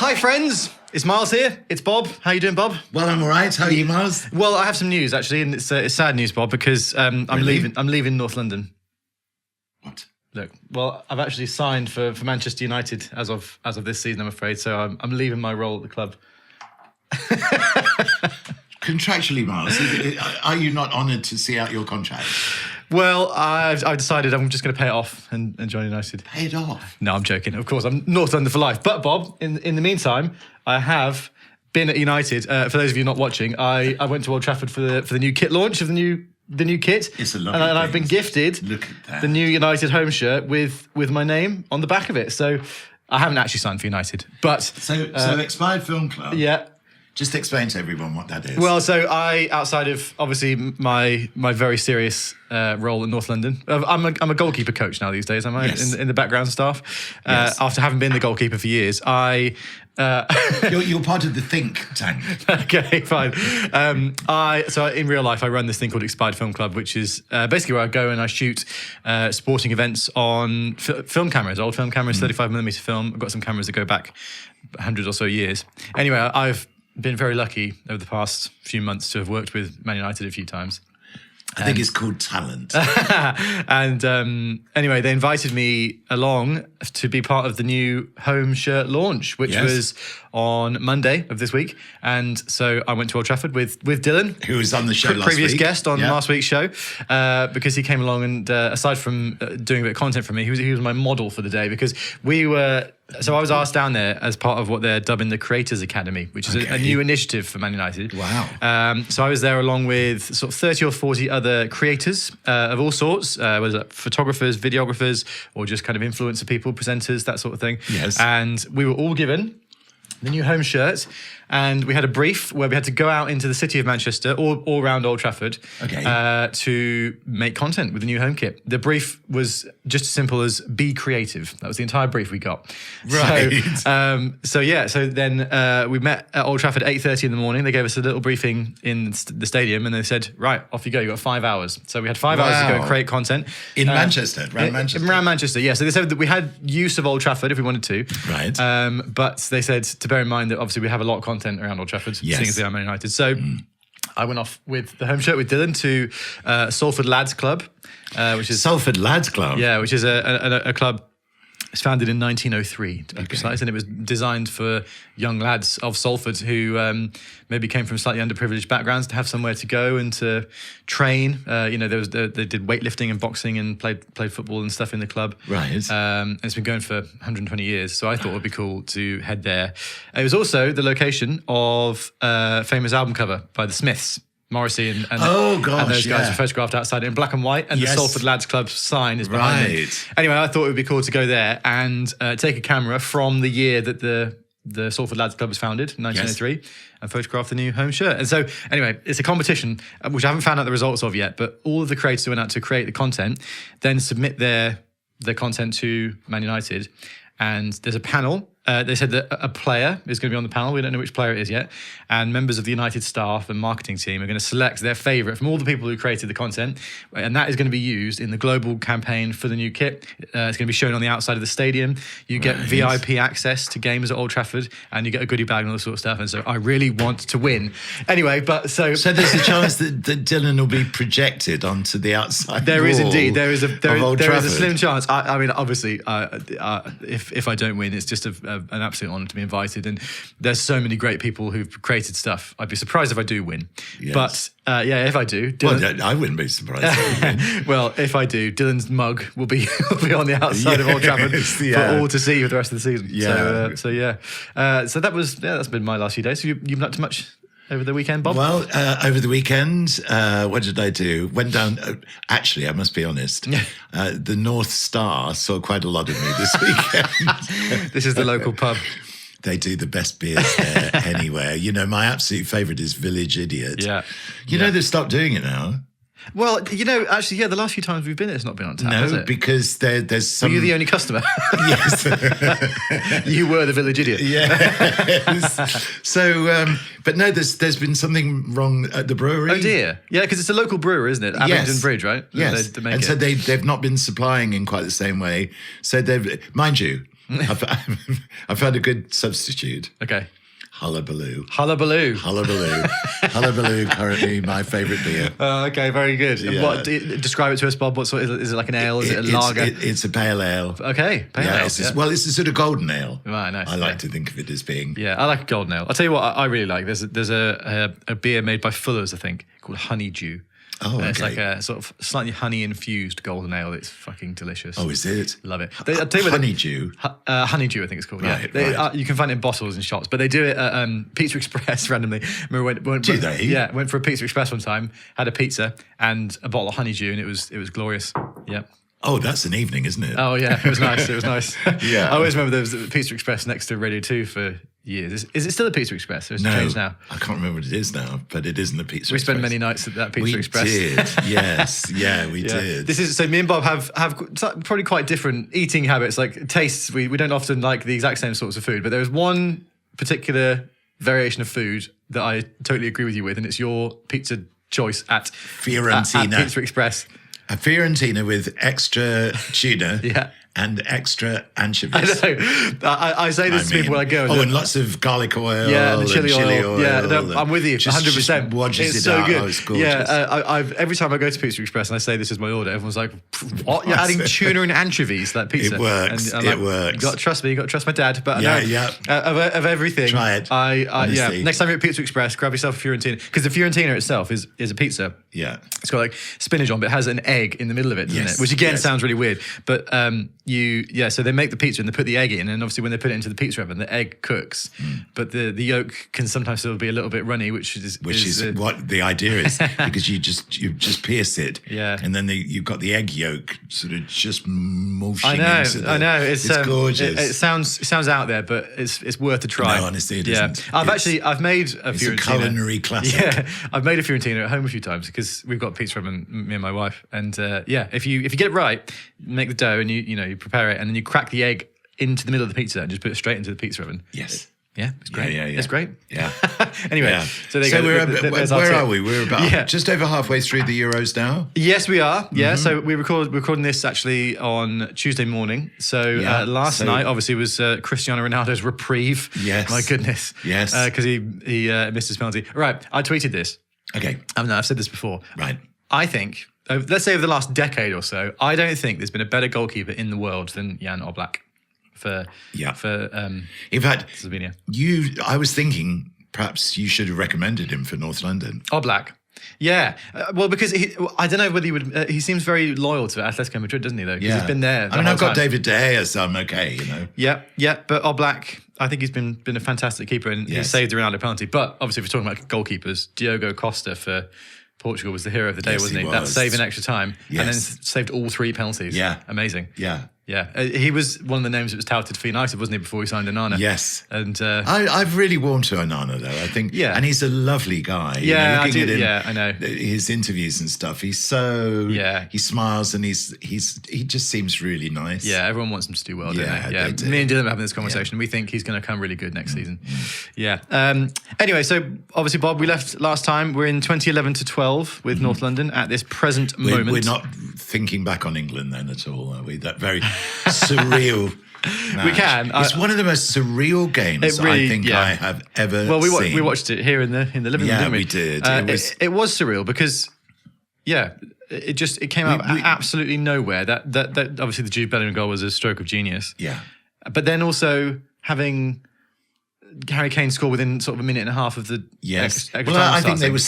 Hi friends, it's Miles here. It's Bob. How you doing, Bob? Well, I'm all right. How are you, Miles? Well, I have some news actually, and it's sad news, Bob, because I'm leaving North London. What? Look, well, I've actually signed for Manchester United as of this season, I'm afraid. So I'm leaving my role at the club. Contractually, Miles, are you not honoured to see out your contract? Well, I've decided I'm just going to pay it off and join United. Pay it off? No, I'm joking. Of course, I'm North London for life. But Bob, in the meantime, I have been at United. For those of you not watching, I went to Old Trafford for the new kit launch of the new kit. It's a lovely and I've been gifted the new United home shirt with my name on the back of it. So I haven't actually signed for United, but so Expired Film Club. Yeah. Just explain to everyone what that is. Well, so outside of obviously my very serious role in North London, I'm a goalkeeper coach now these days, am I? Yes. In the background staff. Yes. After having been the goalkeeper for years, You're part of the think tank. Okay, fine. So in real life, I run this thing called Expired Film Club, which is basically where I go and I shoot sporting events on film cameras, old film cameras, 35mm film. I've got some cameras that go back 100 or so years. Anyway, I've been very lucky over the past few months to have worked with Man United a few times. I think it's called talent. And anyway, they invited me along to be part of the new home shirt launch, which was on Monday of this week. And so I went to Old Trafford with Dylan, who was on the show last week. Previous guest on last week's show, because he came along and aside from doing a bit of content for me, he was my model for the day because So I was asked down there as part of what they're dubbing the Creators Academy, which is a new initiative for Man United. Wow. So I was there along with sort of 30 or 40 other creators of all sorts, whether it's photographers, videographers, or just kind of influencer people, presenters, that sort of thing. Yes. And we were all given the new home shirt, and we had a brief where we had to go out into the city of Manchester, all around Old Trafford, to make content with the new home kit. The brief was just as simple as be creative. That was the entire brief we got. Right. So then we met at Old Trafford at 8:30 in the morning. They gave us a little briefing in the stadium, and they said, right, off you go. You got 5 hours. So we had 5 hours to go and create content. In Manchester, around Manchester? Around Manchester, yeah. So they said that we had use of Old Trafford if we wanted to. Right. But they said to bear in mind that obviously we have a lot of content around Old Trafford, seeing as they are Man United. So I went off with the home shirt with Dylan to Salford Lads Club, which is Salford Lads Club. Yeah, which is a club. It's founded in 1903, to be precise, and it was designed for young lads of Salford who maybe came from slightly underprivileged backgrounds to have somewhere to go and to train. They did weightlifting and boxing and played football and stuff in the club. Right. And it's been going for 120 years, so I thought it would be cool to head there. It was also the location of a famous album cover by the Smiths. Morrissey and those guys were photographed outside in black and white, and the Salford Lads Club sign is behind me. Anyway, I thought it would be cool to go there and take a camera from the year that the Salford Lads Club was founded, 1903, and photograph the new home shirt. And so, anyway, it's a competition, which I haven't found out the results of yet, but all of the creators who went out to create the content then submit their content to Man United, and there's a panel. They said that a player is going to be on the panel. We don't know which player it is yet. And members of the United staff and marketing team are going to select their favourite from all the people who created the content. And that is going to be used in the global campaign for the new kit. It's going to be shown on the outside of the stadium. You get VIP access to games at Old Trafford, and you get a goodie bag and all that sort of stuff. And so I really want to win. Anyway, So there's a chance that Dylan will be projected onto the outside. There is indeed. There is a slim slim chance. I mean, obviously, if I don't win, it's just an absolute honour to be invited. And there's so many great people who've created stuff. I'd be surprised if I do win. Yes. But if I do, Dylan, I wouldn't be surprised if I win. Well, if I do, Dylan's mug will be on the outside of Old Trafford for all to see for the rest of the season. Yeah. So that's been my last few days. So you've been up to much over the weekend, Bob? Well, over the weekend, what did I do? Went down. Actually, I must be honest. The North Star saw quite a lot of me this weekend. This is the local pub. They do the best beers there anywhere. My absolute favourite is Village Idiot. Yeah. You know they've stopped doing it now. Well, actually, the last few times we've been there, it's not been on tap, has it? Because there's some... Were you the only customer? Yes. You were the village idiot. Yes. So, but no, there's been something wrong at the brewery. Oh, dear. Yeah, because it's a local brewer, isn't it? Abingdon Bridge, right? Yes. So they've not been supplying in quite the same way. So mind you, I've found a good substitute. Okay. Hullabaloo. Hullabaloo. Hullabaloo. Hullabaloo, currently my favourite beer. Okay, very good. Yeah. What, describe it to us, Bob. What sort is it like an ale? Is it a lager? It's a pale ale. Okay, pale ale. It's a sort of golden ale. Right, nice. I like to think of it as being. Yeah, I like a golden ale. I'll tell you what I really like. There's a beer made by Fuller's, I think, called Honeydew. Oh, okay. It's like a sort of slightly honey-infused golden ale. It's fucking delicious. Oh, is it? Love it. I'll tell you what Honeydew? Honeydew, I think it's called. Right, yeah, right. You can find it in bottles in shops, but they do it at Pizza Express randomly. Remember Do they? Yeah, went for a Pizza Express one time, had a pizza and a bottle of honeydew, and it was glorious. Yeah. Oh, that's an evening, isn't it? Oh yeah, it was nice. It was nice. Yeah. I always remember there was a Pizza Express next to Radio 2 for years. Is it still a Pizza Express? Or has it changed now? I can't remember what it is now, but it isn't the Pizza We Express. spent many nights at that Pizza Express. We did, yes. Yeah, we did. This is so. Me and Bob have probably quite different eating habits, like tastes. We don't often like the exact same sorts of food, but there is one particular variation of food that I totally agree with you with, and it's your pizza choice at Fiorentina. at Pizza Express. A Fiorentina with extra tuna Yeah. and extra anchovies. I know. I say this to people when I go. And lots of garlic oil. Yeah, and chili oil. Yeah, and I'm with you, 100%. Just wedges it's it so out. good. Oh, it's gorgeous. Yeah, I've every time I go to Pizza Express and I say this is my order, everyone's like, "What? You're adding tuna and anchovies to that pizza?" It works. And It works. You got to trust me. You got to trust my dad. But Yeah. Of everything, Try it, Yeah. honestly. Next time you're at Pizza Express, grab yourself a Fiorentina, because the Fiorentina itself is a pizza. Yeah. It's got like spinach on, but it has an egg in the middle of it, doesn't Yes, it? Which again yes. sounds really weird. But so they make the pizza and they put the egg in, and obviously when they put it into the pizza oven, the egg cooks, but the yolk can sometimes still be a little bit runny, which is what the idea is, because you just pierce it, Yeah. and then you've got the egg yolk sort of just mushing. I know. It's gorgeous. It sounds out there, but it's worth a try. No, honestly, it isn't. I've made a It's Fiorentina. a culinary classic. Yeah, I've made a Fiorentina at home a few times because we've got a pizza oven, me and my wife, and if you get it right, make the dough and you prepare it, and then you crack the egg into the middle of the pizza and just put it straight into the pizza oven. Yes. Yeah, it's great. Yeah. It's great. Yeah. Anyway, Yeah. so there you go. Where are we? We're about just over halfway through the Euros now. Yes, we are. Yeah, so we're recording this actually on Tuesday morning. So last night, obviously, was Cristiano Ronaldo's reprieve. Yes. My goodness. Yes. Because he missed his penalty. Right, I tweeted this. Okay. I've said this before. Right. I think, let's say over the last decade or so, I don't think there's been a better goalkeeper in the world than Jan Oblak for In fact, Slovenia. I was thinking perhaps you should have recommended him for North London. Oblak. Yeah. Well, because I don't know whether he would. He seems very loyal to Atletico Madrid, doesn't he, though? Because he's been there. I mean, I've got David De Gea, so I'm okay, you know. Yeah. But Oblak, I think he's been a fantastic keeper, and he saved the Ronaldo penalty. But obviously, if we're talking about goalkeepers, Diogo Costa for Portugal was the hero of the day, wasn't he? That save in extra time, and then saved all 3 penalties. Yeah. Amazing. Yeah. Yeah, he was one of the names that was touted for United, wasn't he, before he signed Onana? Yes. And I've really warmed to Onana, though. I think, and he's a lovely guy. Yeah, you know, I know. His interviews and stuff. He's so he smiles and he just seems really nice. Yeah, everyone wants him to do well, don't they? Yeah, they do. Me and Dylan are having this conversation. We think he's going to come really good next season. Yeah. Anyway, so obviously, Bob, we left last time. We're in 2011 to 12 with North London at this present moment. We're not thinking back on England then at all, are we? That very surreal match. We can. It's one of the most surreal games I think I have ever seen. We watched it here in the living room, didn't we? We did. It was surreal because, it came out of absolutely nowhere. That obviously the Jude Bellingham goal was a stroke of genius. Yeah. But then also having Harry Kane score within sort of a minute and a half of the extra time I think starting. they were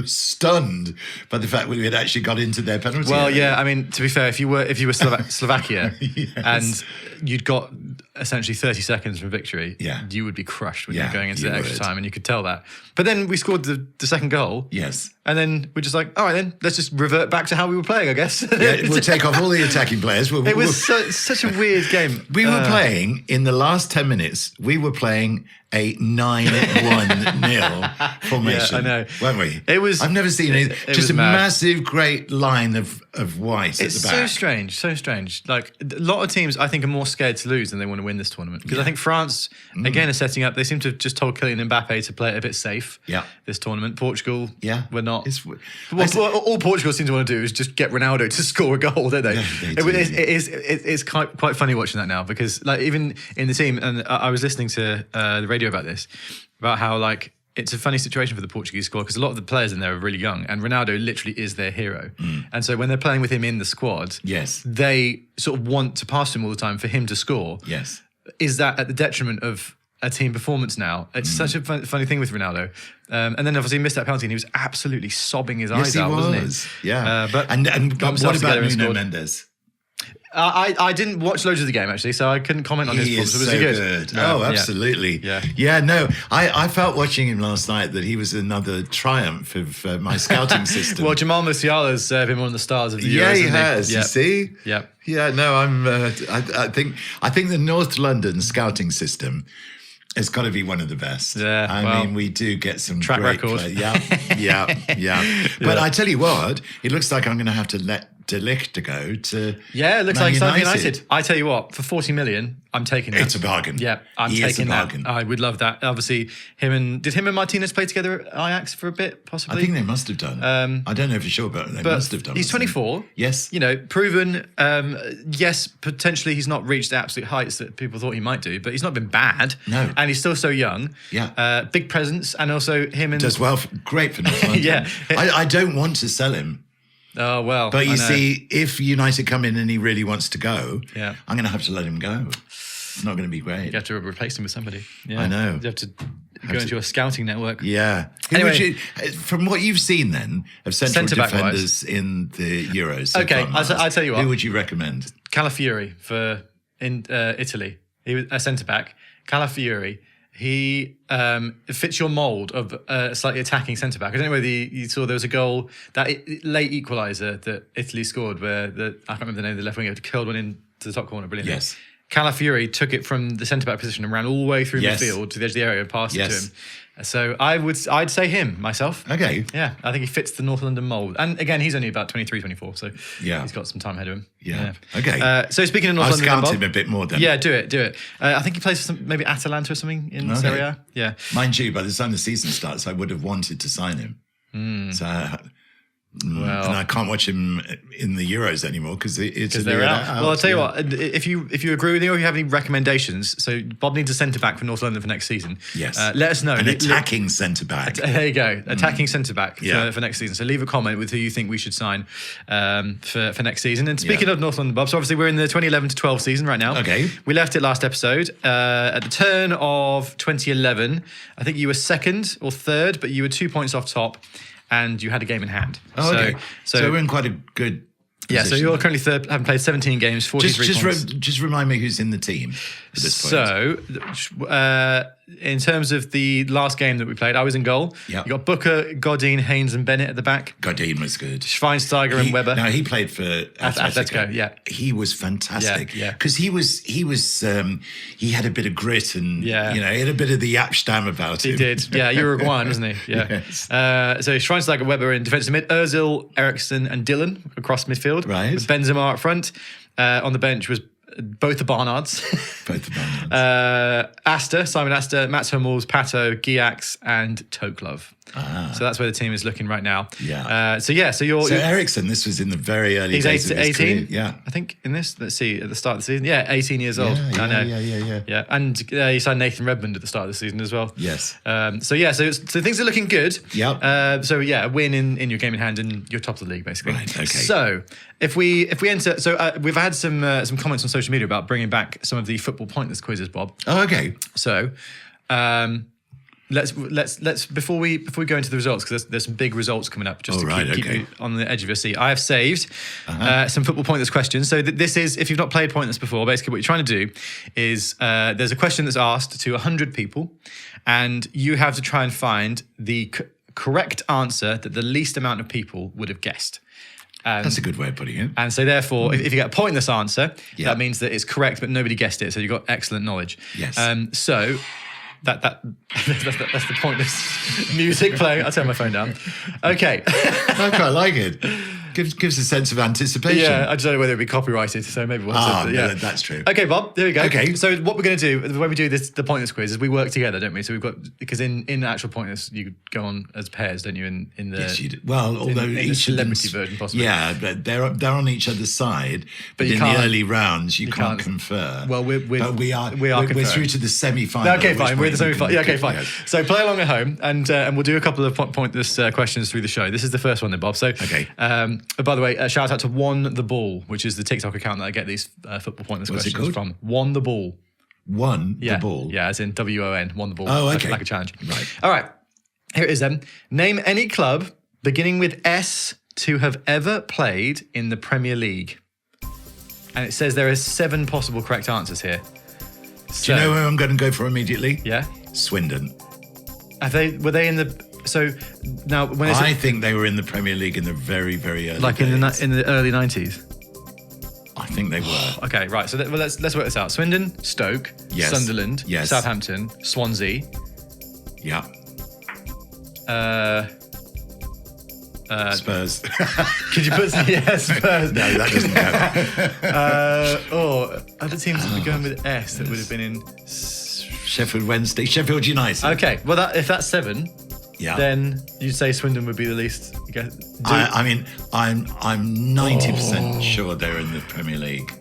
stunned by the fact that we had actually got into their penalty Well, area. I mean, to be fair, if you were Slovakia and you'd got essentially 30 seconds from victory, you would be crushed when you're going into the extra time, and you could tell that. But then we scored the second goal. Yes. And then we're just like, all right, then let's just revert back to how we were playing, I guess. We'll take off all the attacking players. It was such a weird game. We were playing, in the last 10 minutes, we were playing a 9-1-0 formation. Yeah, I know. Weren't we? It was. I've never seen it. Just a mad. massive, great line of white at the back. It's so strange. Like, a lot of teams, I think, are more scared to lose than they want to win this tournament. Because I think France, again, are setting up, they seem to have just told Kylian Mbappe to play it a bit safe this tournament. Portugal were not. All Portugal seem to want to do is just get Ronaldo to score a goal, don't they? It's quite funny watching that now, because like even in the team, and I was listening to the radio about this, about how like it's a funny situation for the Portuguese squad, because a lot of the players in there are really young, and Ronaldo literally is their hero. And so when they're playing with him in the squad, they sort of want to pass him all the time for him to score. Is that at the detriment of a team performance now? It's such a funny thing with Ronaldo. And then obviously he missed that penalty, and he was absolutely sobbing his eyes out, wasn't he? But what about Nuno Mendes? I didn't watch loads of the game, actually, so I couldn't comment on his performance. Was he good? Oh, absolutely. No, I felt watching him last night that he was another triumph of my scouting system. Well, Jamal Musiala's been one of the stars of the Euros. He has. You see? Yeah, no, I think the North London scouting system has got to be one of the best. I mean, we do get some track great record. But I tell you what, it looks like I'm going to have to let De Ligt go to it looks like Man United. I tell you what, for 40 million, I'm taking that. It's a bargain. Yeah, I'm taking that. I would love that. Obviously, did him and Martinez play together at Ajax for a bit, possibly? I think they must have done. I don't know for sure, but they must have done. He's 24. Yes. You know, proven. Yes, potentially he's not reached the absolute heights that people thought he might do, but he's not been bad. No. And he's still so young. Big presence, and also him and... Does well, great for North London. I don't want to sell him. Oh, well. But you see, if United come in and he really wants to go, I'm going to have to let him go. It's not going to be great. You have to replace him with somebody. I know. You have to go into a scouting network. Anyway, from what you've seen then of central defenders in the Euros. I'll tell you what. Who would you recommend? Calafiori in Italy. He was a centre-back. Calafiori. He fits your mould of a slightly attacking centre-back. I don't know whether you saw there was a goal, that late equaliser that Italy scored, where I can't remember the name of the left winger, curled one into the top corner brilliantly. Yes. Calafiori took it from the centre-back position and ran all the way through midfield to the edge of the area and passed it to him. So I'd say him, myself. Okay. Yeah, I think he fits the North London mould. And again, he's only about 23, 24, so he's got some time ahead of him. Okay. So speaking of North London, I'll scout him a bit more then. Yeah, do it. I think he plays for maybe Atalanta or something in Serie A. Yeah. Mind you, by the time the season starts, I would have wanted to sign him. So... and I can't watch him in the Euros anymore because they're out. Well, I'll tell you what, if you agree with me or if you have any recommendations, so Bob needs a centre-back for North London for next season. Yes. Let us know. An attacking centre-back. There you go. Attacking centre-back for next season. So leave a comment with who you think we should sign for next season. And speaking of North London, Bob, so obviously we're in the 2011 to 12 season right now. Okay. We left it last episode. At the turn of 2011, I think you were second or third, but you were 2 points off top. And you had a game in hand. Oh, okay. So we're in quite a good position. Yeah, so you're currently third, having played 17 games, 43 points. Just remind me who's in the team at this point. So, in terms of the last game that we played, I was in goal. Yep. You got Booker, Godin, Haynes and Bennett at the back. Godin was good. Schweinsteiger and Weber. No, he played for Atletico. Yeah. He was fantastic. Because he had a bit of grit and, he had a bit of the Yapstam about him. He did. Yeah, Uruguayan, wasn't he? Yeah. Yes. So Schweinsteiger, Weber in defensive mid, Ozil, Eriksson and Dylan across midfield. Right. With Benzema up front. On the bench was both the Barnards. Simon Asta, Mats Hummels, Pato, Giax, and Toklov. So that's where the team is looking right now. So you're Eriksson, this was in the very early days of his 18. career. Yeah. I think in this, let's see, at the start of the season. Yeah, 18 years old. I know. Yeah. And he signed Nathan Redmond at the start of the season as well. Yes. So things are looking good. Yep. A win in your game in hand and you're top of the league basically. Right. Okay. So if we enter, we've had some comments on social media about bringing back some of the football pointless quizzes, Bob. Oh, okay. So, let's before we go into the results, because there's some big results coming up, just to keep you on the edge of your seat. I have saved some football pointless questions. So this is, if you've not played pointless before, basically what you're trying to do is there's a question that's asked to 100 people, and you have to try and find the correct answer that the least amount of people would have guessed. That's a good way of putting it. And so therefore, if you get a pointless answer, that means that it's correct, but nobody guessed it. So you've got excellent knowledge. Yes. So that's the pointless music playing. I'll turn my phone down. Okay. I quite like it. gives a sense of anticipation. Yeah, I just don't know whether it'd be copyrighted, so maybe we'll have to, no, that's true. Okay, Bob, there we go. Okay. So what we're going to do when we do the pointless quiz is we work together, don't we? So we've got, because in the actual pointless, you go on as pairs, don't you? In the Yes, you do. Well, although in each the celebrity version, possibly. Yeah, but they're on each other's side. But in the early rounds, you can't confer. Well, we're through to the semi-final. Okay, fine. We're in the semi-final. Yeah, okay, fine. Yeah. So play along at home, and we'll do a couple of pointless questions through the show. This is the first one then, Bob. So, okay. By the way, shout out to Won the Ball, which is the TikTok account that I get these football pointless questions from. Won the Ball. The ball? Yeah, as in WON, won the ball. Oh, okay. Like a challenge. Right. All right. Here it is then. Name any club beginning with S to have ever played in the Premier League. And it says there are 7 possible correct answers here. Do you know who I'm going to go for immediately? Yeah. Swindon. Were they in the... So now when I think they were in the Premier League in the very, very early like days. in the early 90s. I think they were. Okay, right. So let's work this out. Swindon, Stoke, Yes. Sunderland, Yes. Southampton, Swansea. Yeah. Spurs. Could you put Spurs? No, that doesn't count. Other teams that were going with S that would have been in. Sheffield Wednesday, Sheffield United. Okay, well if that's 7, Yeah. then you'd say Swindon would be the least. I mean, I'm 90% sure they're in the Premier League.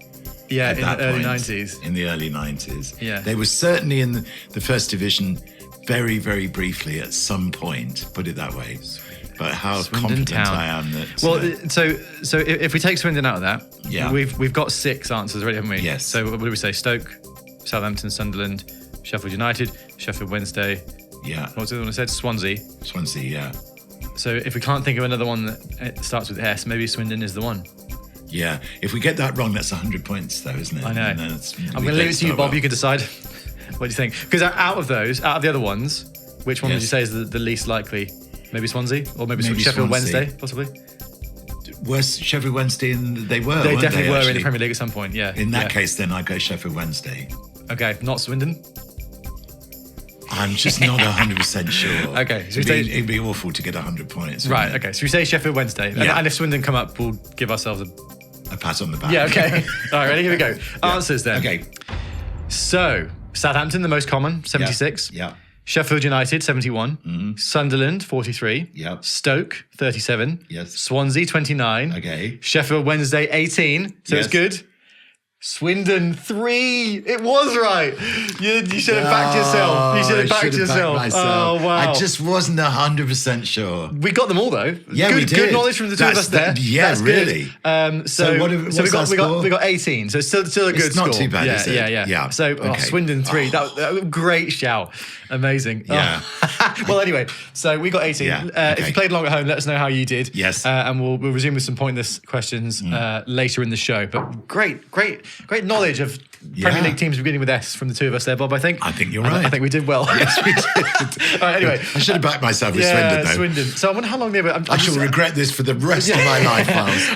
Yeah, in that the early point, 90s. In the early 90s. Yeah. They were certainly in the first division very, very briefly at some point, put it that way. But how Swindon confident Town. I am that... Well, so if we take Swindon out of that, Yeah. we've got 6 answers already, haven't we? Yes. So what do we say? Stoke, Southampton, Sunderland, Sheffield United, Sheffield Wednesday. Yeah. What was the other one I said? Swansea. Swansea, yeah. So if we can't think of another one that starts with S, maybe Swindon is the one. Yeah. If we get that wrong, that's 100 points, though, isn't it? I know. And then I'm going to leave it to you, Bob. You can decide. What do you think? Because out of the other ones, which one would you say is the least likely? Maybe Swansea? Or maybe Sheffield Swansea. Wednesday, possibly? Was Sheffield Wednesday they were? They weren't definitely were in the actually? Premier League at some point, yeah. In that case, then I go Sheffield Wednesday. Okay, not Swindon? I'm just not 100% sure. Okay, so it'd be awful to get 100 points. Right, okay. So we say Sheffield Wednesday. Yeah. And if Swindon come up, we'll give ourselves a pat on the back. Yeah, okay. All right, ready? Here we go. Answers then. Okay. So, Southampton, the most common, 76. Yeah. Sheffield United, 71. Sunderland, 43. Yeah. Stoke, 37. Yes. Swansea, 29. Okay. Sheffield Wednesday, 18. So it's good. Swindon, 3. It was right. You should have backed yourself. You should have backed yourself. Oh, wow. I just wasn't 100% sure. We got them all, though. Yeah, we did. Good knowledge from the two of us there. Yeah, That's really. Good. So we got 18. So still a good score. It's not too bad, is it? Yeah. So Swindon 3. That great shout. Amazing. Yeah. Well, anyway, so we got 18. Yeah. If you played along at home, let us know how you did. Yes. And we'll resume with some pointless questions later in the show. But great knowledge of Premier League teams beginning with S from the two of us there, Bob, I think. I think you're right. I think we did well. Yes, we did. All right, anyway. I should have backed myself with Swindon, though. Swindon. So I wonder how long they were. I shall regret this for the rest of my life, Miles.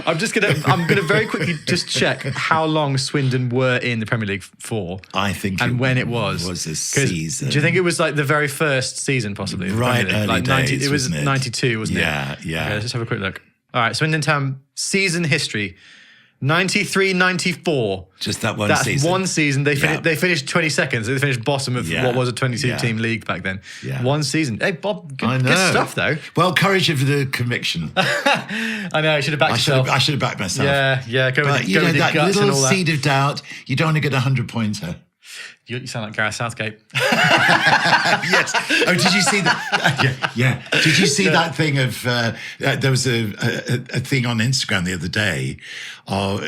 I'm gonna very quickly just check how long Swindon were in the Premier League for. I think when it was a season. Do you think it was like the very first season, possibly? Right, early like days, it was wasn't it? 92, wasn't it? Yeah. Okay, let's just have a quick look. All right, Swindon Town season history. 93-94. Just that one That's season. one season. They finished 22nd. So they finished bottom of what was a 22-team league back then. Yeah. One season. Hey, Bob, good stuff, though. Well, courage of the conviction. I know, I should have backed myself. I should have backed myself. Yeah. Go with your that guts little and all that. seed of doubt, you don't want to get 100-pointer. You sound like Gareth Southgate. Yes. Oh, did you see that? Yeah. Did you see that thing of there was a thing on Instagram the other day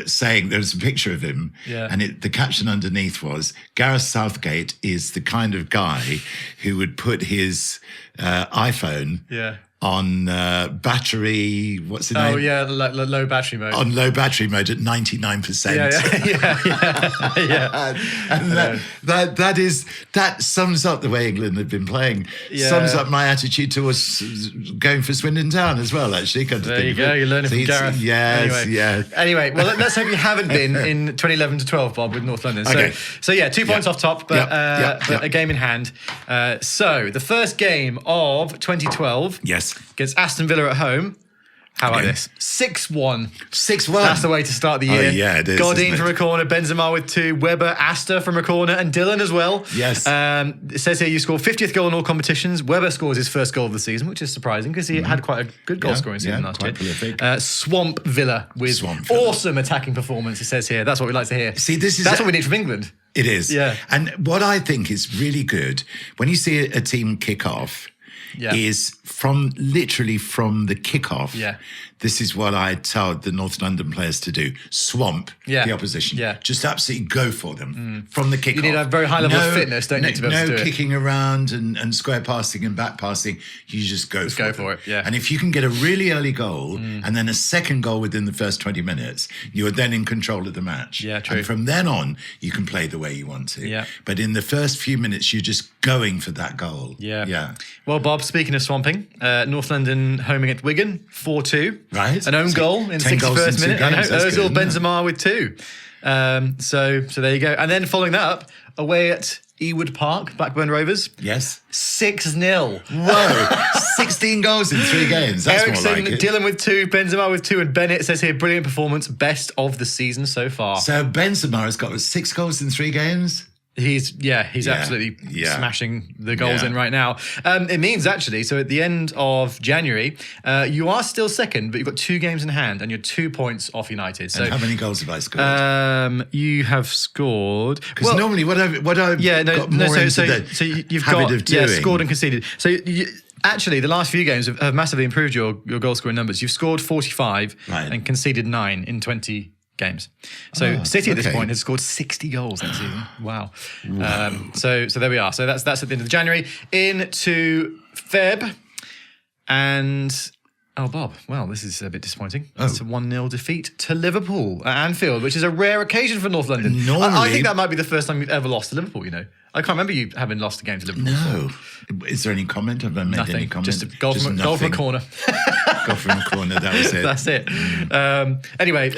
saying there was a picture of him, and the caption underneath was Gareth Southgate is the kind of guy who would put his iPhone on battery, what's the name? Oh, yeah, low battery mode. On low battery mode at 99%. Yeah. And that sums up the way England have been playing. Yeah. Sums up my attitude towards going for Swindon Town as well, actually. There you go, you're learning from Gareth. Yes, Anyway, well, let's hope you haven't been in 2011 to 12, Bob, with North London. So 2 points off top, but a game in hand. So the first game of 2012 yes, against Aston Villa at home. How about this? 6-1. 6-1. That's the way to start the year. Oh, yeah, it is. Godin from a corner, Benzema with 2, Weber, Asta from a corner, and Dylan as well. Yes. It says here you scored 50th goal in all competitions. Weber scores his first goal of the season, which is surprising because he had quite a good goal scoring season last year. Prolific. Swamp Villa with awesome attacking performance, it says here. That's what we like to hear. See, that's what we need from England. It is. Yeah. And what I think is really good, when you see a team kick off, is literally from the kickoff. Yeah. This is what I tell the North London players to do. Swamp the opposition. Yeah. Just absolutely go for them from the kickoff. You need a very high level of fitness, don't you, to be able to do it? No kicking around and square passing and back passing. You just go for it. Yeah. And if you can get a really early goal and then a second goal within the first 20 minutes, you're then in control of the match. Yeah, true. And from then on, you can play the way you want to. Yeah. But in the first few minutes, you're just going for that goal. Yeah. Yeah. Well, Bob, speaking of swamping, North London home against Wigan, 4-2. Right. An own goal in the 61st minute. And Ozil Benzema with 2. So there you go. And then following that up, away at Ewood Park, Blackburn Rovers. Yes. 6-0. Whoa. 16 goals in 3 games. That's Ericsson, more like it. Dylan with 2, Benzema with 2, and Bennett says here, brilliant performance, best of the season so far. So Benzema has got 6 goals in 3 games? He's absolutely smashing the goals in right now. It means actually, so at the end of January, you are still second, but you've got 2 games in hand and you're 2 points off United. So and how many goals have I scored? You have scored. Because normally what I've got more into the habit of doing. Scored and conceded. So actually, the last few games have massively improved your goal scoring numbers. You've scored 45 and conceded 9 in 20 games. So City at this point has scored 60 goals that season. Wow. So there we are. So that's at the end of January. Into Feb. And Bob, well, this is a bit disappointing. It's a 1-0 defeat to Liverpool at Anfield, which is a rare occasion for North London. I think that might be the first time you've ever lost to Liverpool, you know. I can't remember you having lost a game to Liverpool. No. Is there any comment? Have I made any comment? Just a goal from a corner. Goal from a corner, that was it. That's it. Anyway.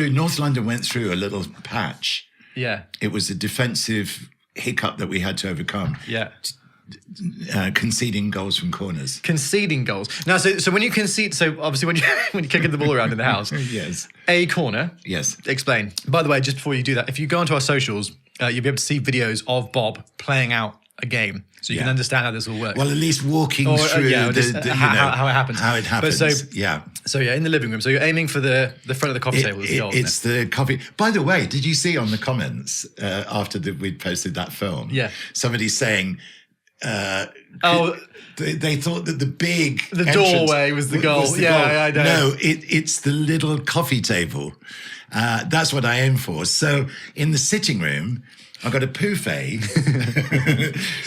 North London went through a little patch. Yeah. It was a defensive hiccup that we had to overcome. Yeah. Conceding goals from corners. Conceding goals. Now, so when you concede, so obviously when you're kicking the ball around in the house, yes, a corner. Yes. Explain. By the way, just before you do that, if you go onto our socials, you'll be able to see videos of Bob playing out a game, so you can understand how this all works. Well, at least walking through how it happens. How it happens. But so in the living room. So you're aiming for the front of the coffee table. It's the coffee. By the way, did you see on the comments after we'd posted that film? Yeah. Somebody saying. They thought that the doorway was the goal. Was the goal. I know. No, it's the little coffee table. That's what I aim for. So in the sitting room, I've got a buffet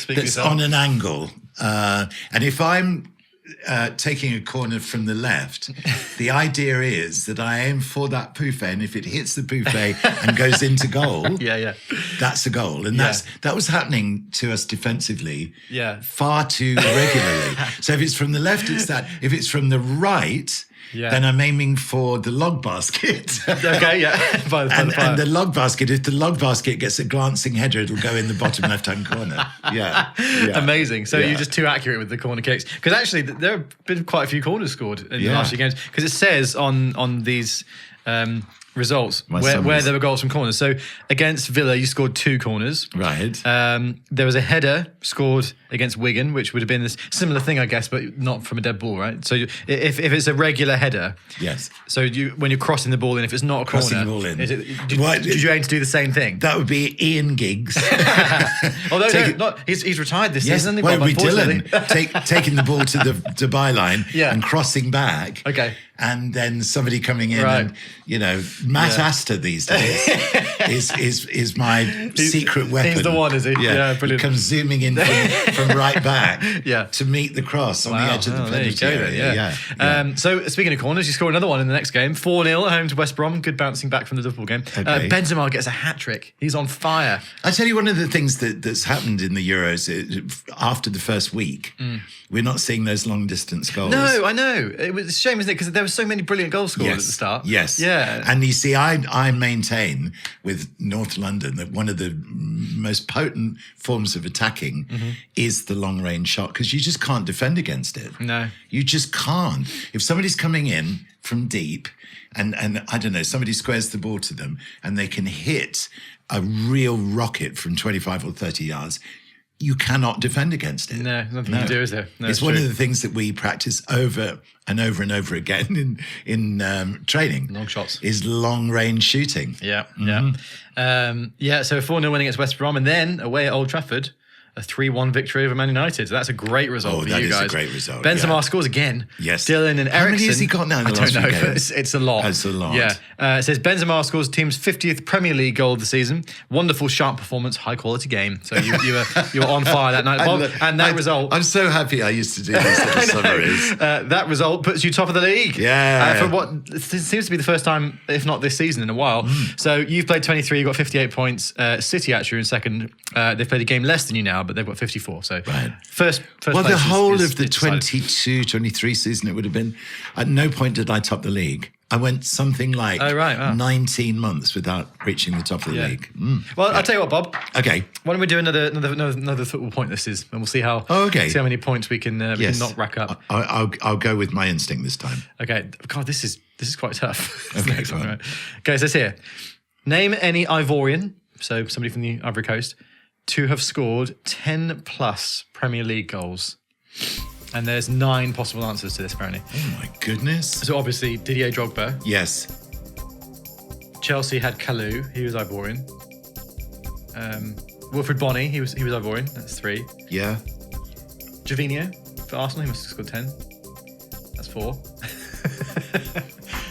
that's on an angle, and if I'm taking a corner from the left, the idea is that I aim for that buffet, and if it hits the buffet and goes into goal, that's a goal. And that was happening to us defensively far too regularly. So if it's from the left, it's that. If it's from the right, then I'm aiming for the log basket. Okay, yeah. And the log basket, if the log basket gets a glancing header, it'll go in the bottom left-hand corner. Yeah. Amazing. So you're just too accurate with the corner kicks. Because actually, there have been quite a few corners scored in the last few games. Because it says on these results where there were goals from corners. So against Villa, you scored 2 corners. Right. There was a header scored against Wigan, which would have been this similar thing, I guess, but not from a dead ball, right? So if it's a regular header, yes. So when you're crossing the ball in, if it's not a corner, crossing the ball in, did you aim to do the same thing? That would be Ian Giggs. Although he's retired this season. Well, we Dylan taking the ball to the byline and crossing back. Okay. And then somebody coming in and, Matt Astor these days is my secret weapon. He's the one, is he? Yeah, brilliant. He comes zooming in from right back to meet the cross on the edge of the penalty area. So speaking of corners, you score another one in the next game. 4-0 at home to West Brom. Good bouncing back from the Liverpool game. Okay. Benzema gets a hat-trick. He's on fire. I tell you, one of the things that's happened in the Euros after the first week, we're not seeing those long-distance goals. No, I know. It was a shame, isn't it? Because there were so many brilliant goal scorers at the start. Yes. Yeah. And you see, I maintain with North London that one of the most potent forms of attacking is the long range shot, because you just can't defend against it. No. You just can't. If somebody's coming in from deep and I don't know, somebody squares the ball to them and they can hit a real rocket from 25 or 30 yards, you cannot defend against it. No, nothing you can do, is there? No, it's one of the things that we practice over and over and over again in training. Long shots. Is long-range shooting. Yeah, yeah. So 4-0 win against West Brom, and then away at Old Trafford, a 3-1 victory over Man United. So that's a great result for you guys. That is a great result. Benzema scores again. Yes. Dylan and Eriksen. How many has he got now in the last few games? I don't know, but it's a lot. That's a lot. Yeah. It says Benzema scores team's 50th Premier League goal of the season. Wonderful, sharp performance, high quality game. So you were on fire that night, Bob. And that result. I'm so happy I used to do these little summaries. That result puts you top of the league. Yeah. For what seems to be the first time, if not this season, in a while. So you've played 23, you've got 58 points. City actually are in second. They've played a game less than you now, but they've got 54. So first well, place the whole is of the 22-23 season, it would have been, at no point did I top the league. I went something like 19 months without reaching the top of the league. Well, I'll tell you what, Bob. Okay. Why don't we do another football point this is, and we'll see how see how many points we can not rack up. I'll go with my instinct this time. Okay. God, this is quite tough. Okay, next one, right? Okay, so it's here. Name any Ivorian, so somebody from the Ivory Coast, to have scored 10 plus Premier League goals. And there's 9 possible answers to this, apparently. Oh my goodness. So obviously, Didier Drogba. Yes. Chelsea had Kalou, he was Ivorian. Wilfred Bonny, he was Ivorian, that's 3. Yeah. Gervinho for Arsenal, he must have scored 10. That's 4.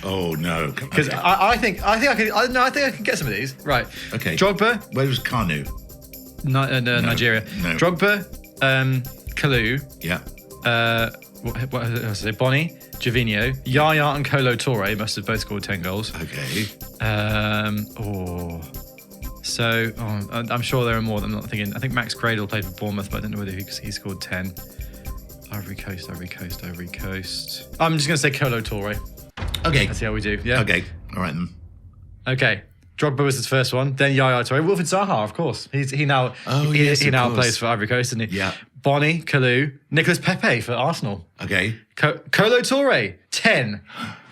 Oh no! Because I think I can get some of these. Right. Okay. Drogba. Where was Kanu? Nigeria. No. Drogba, Kalou. Yeah. What else did I say? Bonny, Gervinho, Yaya and Kolo Touré must have both scored 10 goals. Okay. I'm sure there are more. I'm not thinking. I think Max Cradle played for Bournemouth, but I don't know whether he scored 10. Ivory Coast. I'm just going to say Kolo Touré. Okay. Let's see how we do. Yeah. Okay. All right then. Okay. Drogba was his first one. Then Yaya Touré. Wilfried Zaha, of course. He now plays for Ivory Coast, doesn't he? Yeah. Bonny, Kalou, Nicolas Pepe for Arsenal. Okay. Kolo Touré, 10.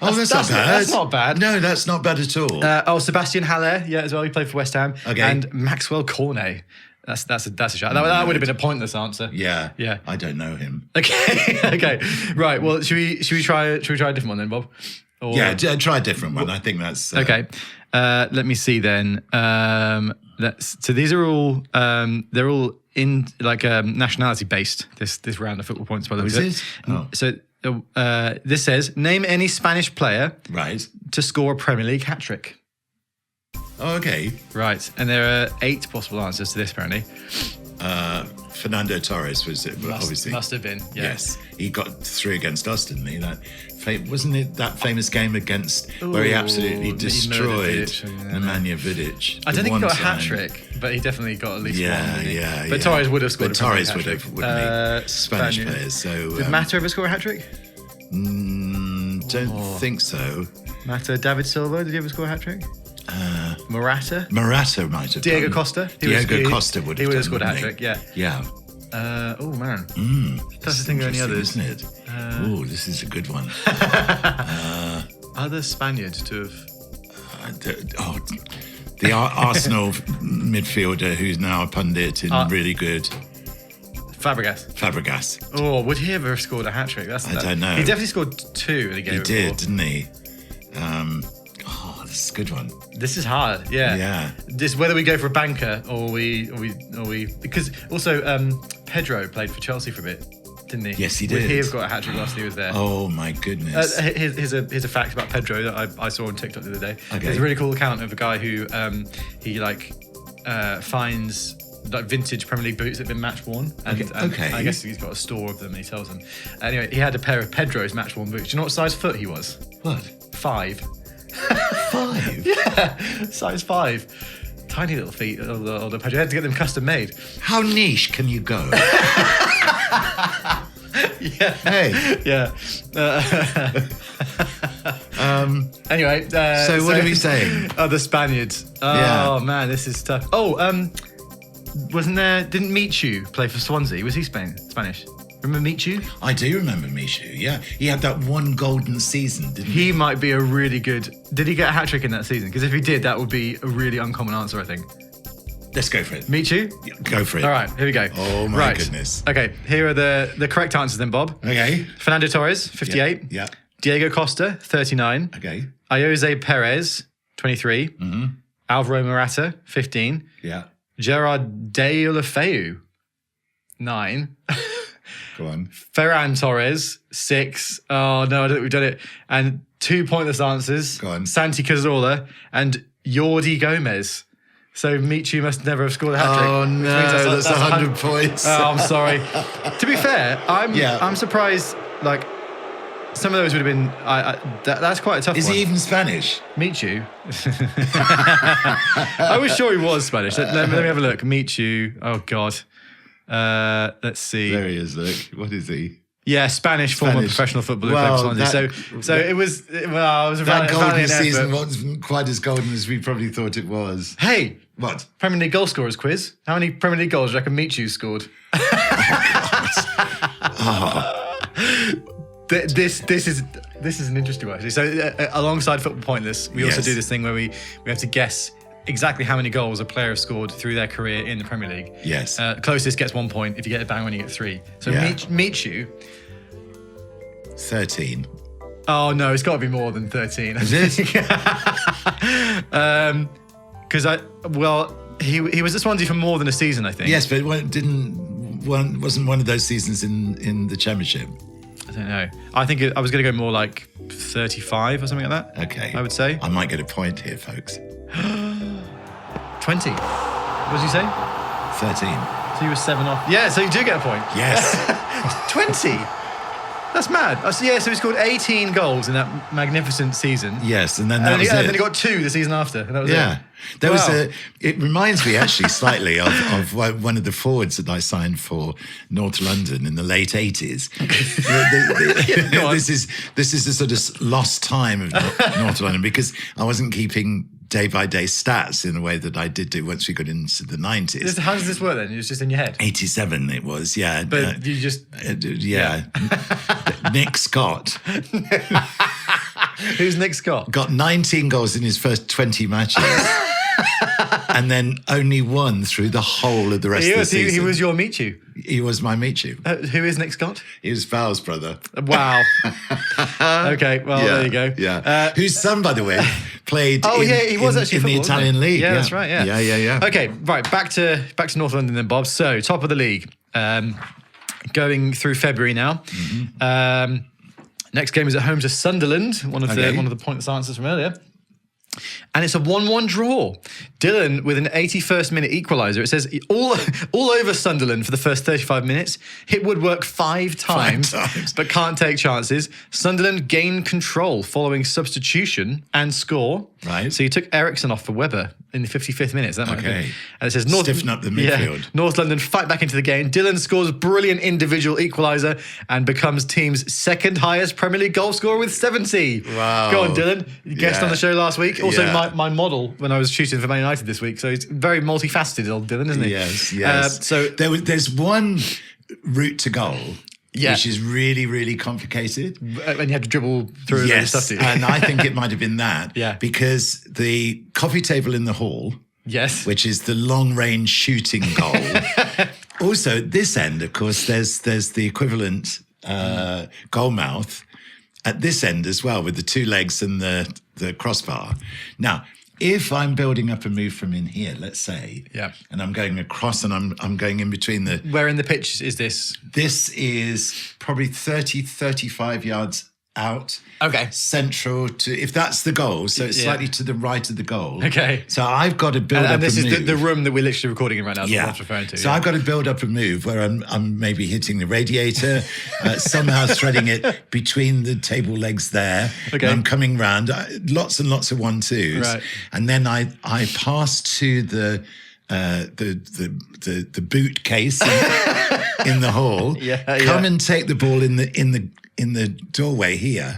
That's not bad. That's not bad. No, that's not bad at all. Sebastian Haller, as well. He played for West Ham. Okay. And Maxwell Cornet. That's a shot. That would have been a pointless answer. Yeah. Yeah. I don't know him. Okay. Okay. Right. Well, should we try a different one then, Bob? Or... Yeah, try a different one. I think that's okay. Let me see then. So these are all they're all in like nationality based. This round of football points by the way. Is it? Oh. So this says name any Spanish player to score a Premier League hat trick. Oh, okay. Right, and there are 8 possible answers to this apparently. Fernando Torres was it? Obviously, must have been. Yeah. Yes, he got 3 against us, didn't he? Wasn't it that famous game where he absolutely destroyed Nemanja Vidic? I don't think he got a hat trick, but he definitely got at least one. Yeah. But Torres would have scored. But Torres would have, wouldn't he? Spanish players. So did Mata ever score a hat trick? Don't think so. Mata, David Silva, did he ever score a hat trick? Morata might have. Diego done. Costa. Diego Costa would have. He would have scored a hat trick. Yeah. Yeah. Oh man. That's the thing. Any others? Isn't it? Oh, this is a good one. Other Spaniards to have. The Arsenal midfielder who's now a pundit and really good. Fabregas. Oh, would he ever have scored a hat trick? I don't know. He definitely scored 2 in a game. He did, didn't he? This is a good one. This is hard. Yeah. Yeah. This whether we go for a banker or we because also Pedro played for Chelsea for a bit, didn't he? Yes, he did. Would he have got a hat trick whilst he was there? Oh my goodness. Here's a fact about Pedro that I saw on TikTok the other day. Okay. There's a really cool account of a guy who he finds like vintage Premier League boots that have been match worn. And I guess he's got a store of them and he sells them. Anyway, he had a pair of Pedro's match worn boots. Do you know what size foot he was? What? 5. 5? Yeah, size 5. Tiny little feet, older Pedro. You had to get them custom made. How niche can you go? Yeah. Hey. Yeah. Anyway. So what are we saying? Oh, the Spaniards. Oh, man, this is tough. Oh, didn't Michu play for Swansea? Was he Spanish? Remember Michu? I do remember Michu, yeah. He had that one golden season, didn't he? He might be a really good... Did he get a hat-trick in that season? Because if he did, that would be a really uncommon answer, I think. Let's go for it. Michu? Yeah, go for it. All right, here we go. Oh, my goodness. Okay, here are the correct answers then, Bob. Okay. Fernando Torres, 58. Yeah. Diego Costa, 39. Okay. Jose Perez, 23. Mm-hmm. Alvaro Morata, 15. Yeah. Gerard Deulofeu, 9. Go on. Ferran Torres, 6. Oh, no, I don't think we've done it. And 2 pointless answers. Go on. Santi Cazorla and Jordi Gomez. So Michu must never have scored a hat-trick. Oh, no, that's 100 points. Oh, I'm sorry. To be fair, I'm surprised, like, some of those would have been... that's quite a tough one. Is he even Spanish? Michu? I was sure he was Spanish. Let me have a look. Michu. Oh, God. Let's see. There he is, look. What is he? Yeah, Spanish former professional footballer. So it was. Well, it was a that golden season season wasn't quite as golden as we probably thought it was. Hey, what? Premier League goal scorers quiz. How many Premier League goals do you reckon Michu scored? This is an interesting one. So alongside Football Pointless, we also do this thing where we have to guess exactly how many goals a player has scored through their career in the Premier League. Yes. Closest gets 1 point. If you get a bang one, you get 3. So Michu. 13. Oh no, it's got to be more than 13. Is it? Because he was at Swansea for more than a season, I think. Yes, but wasn't one of those seasons in the Championship? I don't know. I think I was going to go more like 35 or something like that. Okay. I would say. I might get a point here, folks. 20. What did you say? 13. So you were 7 off. Yeah, so you do get a point. Yes. 20. That's mad. So he scored 18 goals in that magnificent season. Yes, and then then he got 2 the season after. And that was it. There was it reminds me actually slightly of one of the forwards that I signed for North London in the late 80s. This is the sort of lost time of North London because I wasn't keeping day-by-day stats in the way that I did do once we got into the 90s. How does this work then? It was just in your head? 87 it was, yeah. But you just... Nick Scott. Who's Nick Scott? Got 19 goals in his first 20 matches. And then only 1 through the whole of the rest of the season. He was your Michu. He was my Michu. Who is Nick Scott? He was Val's brother. Wow. Okay, well, there you go. Yeah. Whose son, by the way, played he was actually in the Italian league. Yeah, that's right, yeah. Yeah. Okay, right, back to North London then, Bob. So, top of the league. Going through February now. Mm-hmm. Next game is at home to Sunderland, one of the pointless answers from earlier. And it's a 1-1 draw. Dylan with an 81st minute equaliser. It says all over Sunderland for the first 35 minutes. Hit woodwork 5 times, but can't take chances. Sunderland gain control following substitution and score. Right. So you took Ericsson off for Webber in the 55th minute. Is that okay? And it says stiffen up the midfield. North London fight back into the game. Dylan scores brilliant individual equaliser and becomes team's second highest Premier League goal scorer with 70. Wow. Go on, Dylan. You guest on the show last week. Also, Yeah. my model when I was shooting for Man United this week. So he's very multifaceted, old Dylan, isn't he? Yes. So there's one route to goal. Yeah. Which is really, really complicated. And you had to dribble through and stuff, do you? And I think it might have been that. Yeah. Because the coffee table in the hall, yes, which is the long-range shooting goal. Also, at this end, of course, there's the equivalent goal mouth at this end as well, with the 2 legs and the crossbar. Now, if I'm building up a move from in here, let's say, and I'm going across and I'm going in between the... Where in the pitch is this? This is probably 30, 35 yards out. Okay. Central to, if that's the goal, so it's slightly to the right of the goal. Okay. So I've got to build up a move. And this is the room that we're literally recording in right now. That's what I'm referring to. So I've got to build up a move where I'm maybe hitting the radiator, somehow threading it between the table legs there. Okay. And I'm coming round, lots and lots of 1-2s. Right. And then I pass to the the boot case in the hall. Come and take the ball in the doorway here.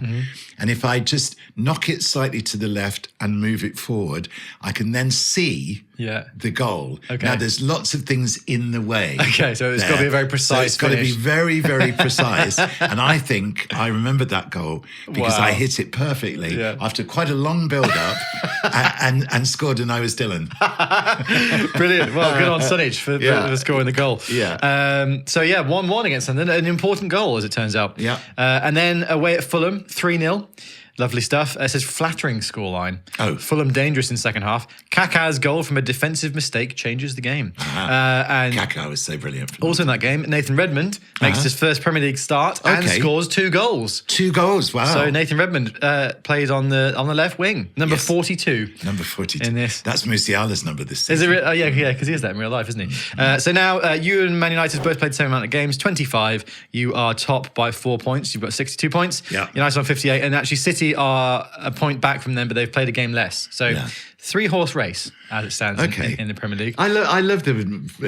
And if I just knock it slightly to the left and move it forward, I can then see the goal. Okay. Now, there's lots of things in the way. Okay, so it's got to be a very precise So it's got to be finish. very, very precise. And I think I remembered that goal because I hit it perfectly after quite a long build-up and scored, and I was Dylan. Brilliant. Well, good on Sunnage for scoring the goal. Yeah. 1-1 against London. An important goal, as it turns out. Yeah. And then away at Fulham, 3-0. Lovely stuff. It says flattering scoreline. Oh. Fulham dangerous in second half. Kaká's goal from a defensive mistake changes the game. And Kaká was so brilliant. also in that game, Nathan Redmond makes his first Premier League start and scores 2 goals. 2 goals, wow. So Nathan Redmond plays on the left wing, number 42. Number 42. In this. That's Musiala's number this Is season. it? Yeah, because he is that in real life, isn't he? So now you and Man United both played the same amount of games, 25. You are top by 4 points. You've got 62 points. Yeah. United on 58. And actually City are a point back from them, but they've played a game less. So 3-horse race as it stands in the Premier League. I love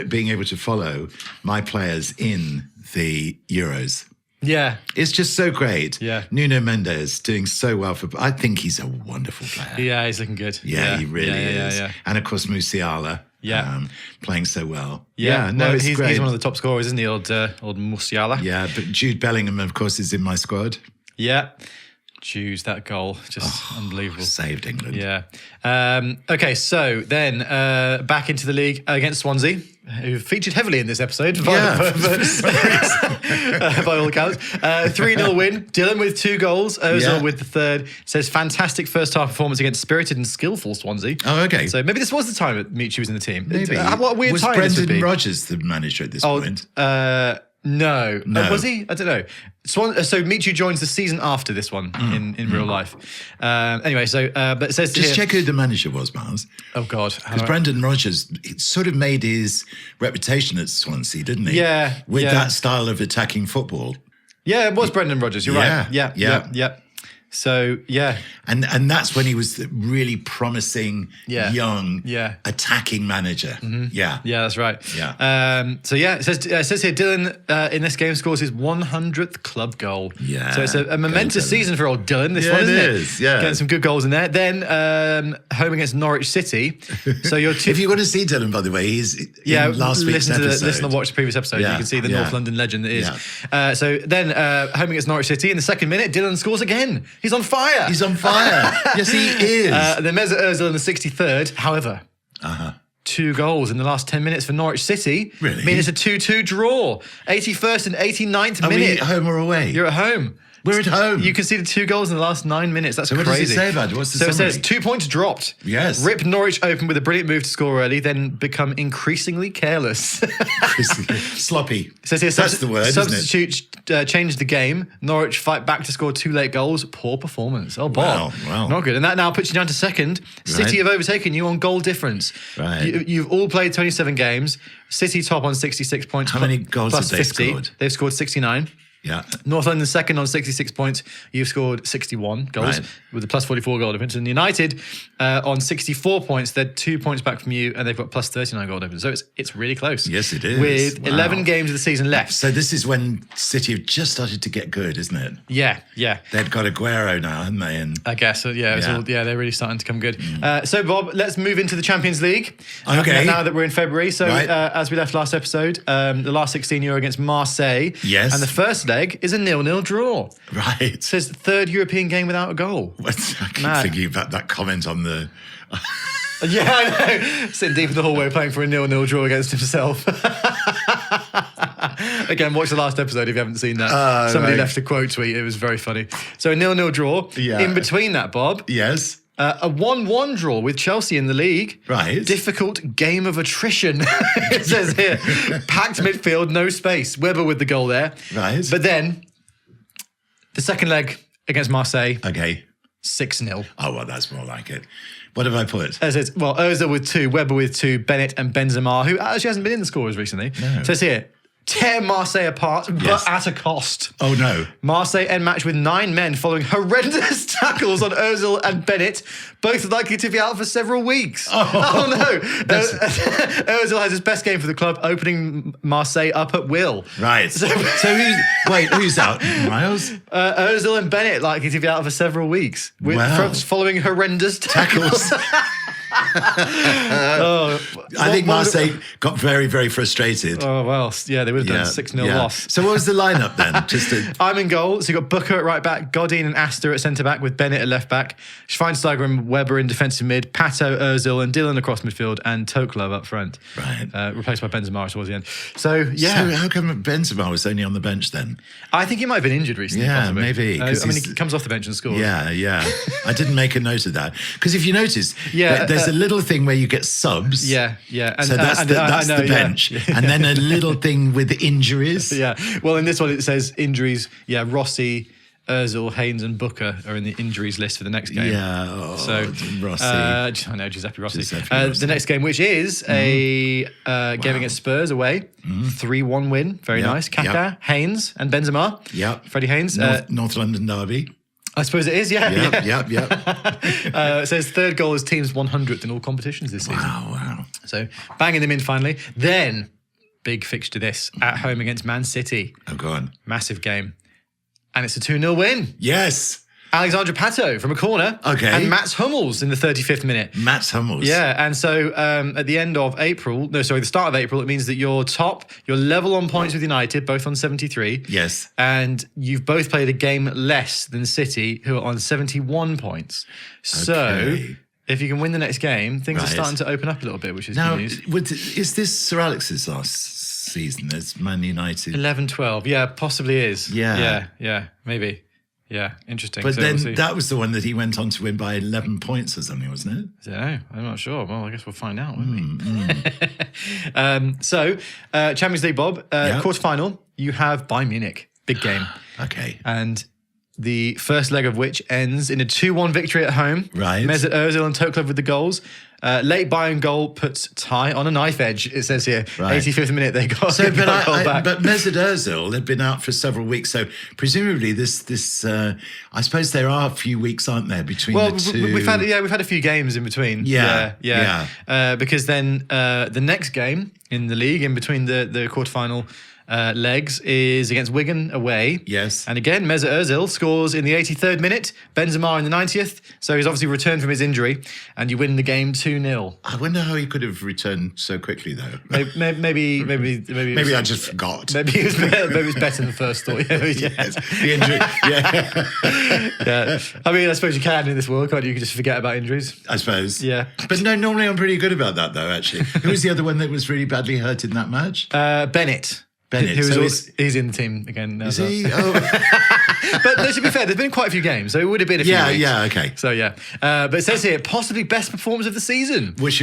being able to follow my players in the Euros. Yeah. It's just so great. Yeah. Nuno Mendes doing so well I think he's a wonderful player. Yeah, he's looking good. Yeah, he really is. Yeah. And of course, Musiala. Yeah. Playing so well. He's great. He's one of the top scorers, isn't he, old Musiala? Yeah, but Jude Bellingham, of course, is in my squad. Yeah. Choose that goal. Just unbelievable. Saved England. Yeah. Okay, so then back into the league against Swansea, who featured heavily in this episode by all accounts. 3-0 win. Dylan with 2 goals. Ozil with the third. It says fantastic first half performance against spirited and skillful Swansea. Oh, okay. So maybe this was the time that Michi was in the team. Maybe. What a weird was time this would Brendan be. Rodgers the manager at this point? No. No. Was he? I don't know. So Michu joins the season after this one in real life. Anyway, but it says Just here, check who the manager was, Miles. Oh, God. Because Brendan Rodgers sort of made his reputation at Swansea, didn't he? Yeah. With that style of attacking football. Yeah, it was Brendan Rodgers. You're right. Yeah. So, yeah. And that's when he was the really promising, young, attacking manager. Yeah. Yeah, that's right. Yeah. It says here, Dylan in this game scores his 100th club goal. Yeah. So it's a momentous season for old Dylan, this one, isn't it? It is, yeah. Getting some good goals in there. Then home against Norwich City. So you're If you want to see Dylan, by the way, he's in last week's episode. Listen and watch the previous episode. You can see the North London legend that is. Yeah. So then home against Norwich City. In the second minute, Dylan scores again. He's on fire. He's on fire. Yes, he is. Then Mesut Ozil in the 63rd. However, 2 goals in the last 10 minutes for Norwich City. Really? Mean it's a 2-2 draw. 81st and 89th Are minute. we at home or away? You're at home. We're at home. You conceded 2 goals in the last 9 minutes. That's So what crazy. does it say about it? What's the So summary? it says 2 points dropped. Yes. Rip Norwich open with a brilliant move to score early, then become increasingly careless. Sloppy. It says here, That's the word, isn't it? substitute changed the game. Norwich fight back to score 2 late goals. Poor performance. Oh, Bob. Wow. Not good. And that now puts you down to second. City have overtaken you on goal difference. Right. You've all played 27 games. City top on 66 points. How many goals plus have they 50. scored? They've scored 69. Yeah. North London second on 66 points. You've scored 61 goals with a plus 44 goal difference. And United on 64 points. They're 2 points back from you, and they've got plus 39 goal difference. So it's really close. Yes, it is. With 11 games of the season left. So this is when City have just started to get good, isn't it? Yeah. They've got Aguero now, haven't they? And I guess, they're really starting to come good. So, Bob, let's move into the Champions League. Okay. Now that we're in February. So, as we left last episode, the last 16 Euro against Marseille. Yes. And the first leg is a 0-0 draw. Right. It says third European game without a goal. I keep thinking about that comment on the... Yeah, I know. Sitting deep in the hallway playing for a 0-0 draw against himself. Again, watch the last episode if you haven't seen that. Somebody left a quote tweet. It was very funny. So a 0-0 draw. Yeah. In between that, Bob. Yes. A 1-1 draw with Chelsea in the league. Right. Difficult game of attrition. It says here. Packed midfield, no space. Weber with the goal there. Right. But then, the second leg against Marseille. Okay. 6-0. Oh, well, that's more like it. What have I put? It says, Ozil with 2, Weber with 2, Bennett and Benzema, who actually hasn't been in the scorers recently. No. It says here, tear Marseille apart, but at a cost. Oh, no. Marseille end match with 9 men following horrendous tackles on Ozil and Bennett, both likely to be out for several weeks. Oh no. Ozil has his best game for the club, opening Marseille up at will. Right. So who's out? Miles? Ozil and Bennett likely to be out for several weeks, following horrendous tackles. I think Marseille got very, very frustrated. Oh, well, yeah, they would have done a 6-0 loss. So what was the lineup then? I'm in goal. So you've got Booker at right back, Godin and Astor at centre-back with Bennett at left-back, Schweinsteiger and Weber in defensive mid, Pato, Ozil and Dillon across midfield, and Toklov up front. Right. Replaced by Benzema towards the end. So how come Benzema was only on the bench then? I think he might have been injured recently. Yeah, possibly. maybe. He comes off the bench and scores. Yeah. I didn't make a note of that. Because if you notice, there's a little thing where you get subs. Yeah. And, so that's the bench. And then a little thing with injuries. Yeah. Well, in this one, it says injuries. Yeah, Rossi, Ozil, Haynes and Booker are in the injuries list for the next game. Yeah, so Rossi. I know, Giuseppe Rossi. The next game, which is a game against Spurs away, 3-1 win. Very nice. Kaká, Haynes and Benzema. Yeah. Freddie Haynes. North London derby. I suppose it is, yeah. Yep. It says third goal is team's 100th in all competitions this season. Wow. So banging them in finally. Then, big fixture this, at home against Man City. Oh, go on. Massive game. And it's a 2-0 win. Yes. Alexandre Pato from a corner. Okay. And Mats Hummels in the 35th minute. Mats Hummels. Yeah, and so at the start of April, it means that you're level on points with United, both on 73. Yes. And you've both played a game less than City, who are on 71 points. So if you can win the next game, things are starting to open up a little bit, which is good news. Is this Sir Alex's last season as Man United? 11-12. Yeah, possibly is. Yeah. Yeah, maybe. Yeah, interesting. But then that was the one that he went on to win by 11 points or something, wasn't it? I don't know. I'm not sure. Well, I guess we'll find out, won't we? Champions League, Bob, quarterfinal, you have Bayern Munich. Big game. Okay. And the first leg of which ends in a 2-1 victory at home. Right. Mesut Ozil and Toklov with the goals. Late Bayern goal puts tie on a knife edge, it says here. Right. 85th minute, they got goal back. But Mesut Ozil had been out for several weeks, so presumably this I suppose there are a few weeks, aren't there, between the two? We've had a few games in between. Yeah. Because then the next game in the league, in between the quarterfinal legs, is against Wigan away. Yes. And again, Mesut Ozil scores in the 83rd minute, Benzema in the 90th. So he's obviously returned from his injury, and you win the game 2-0. I wonder how he could have returned so quickly, though. Maybe I just forgot. Maybe it was better than first thought. Yes, the injury. Yeah. I mean, I suppose you can in this world, can't you? You can just forget about injuries. I suppose. Yeah. But no, normally I'm pretty good about that, though, actually. Who was the other one that was really badly hurt in that match? Bennett. He's in the team again now. Is he? Oh. But to be fair, there's been quite a few games, so it would have been a few weeks. Yeah, okay. So, but it says here, possibly best performance of the season. Which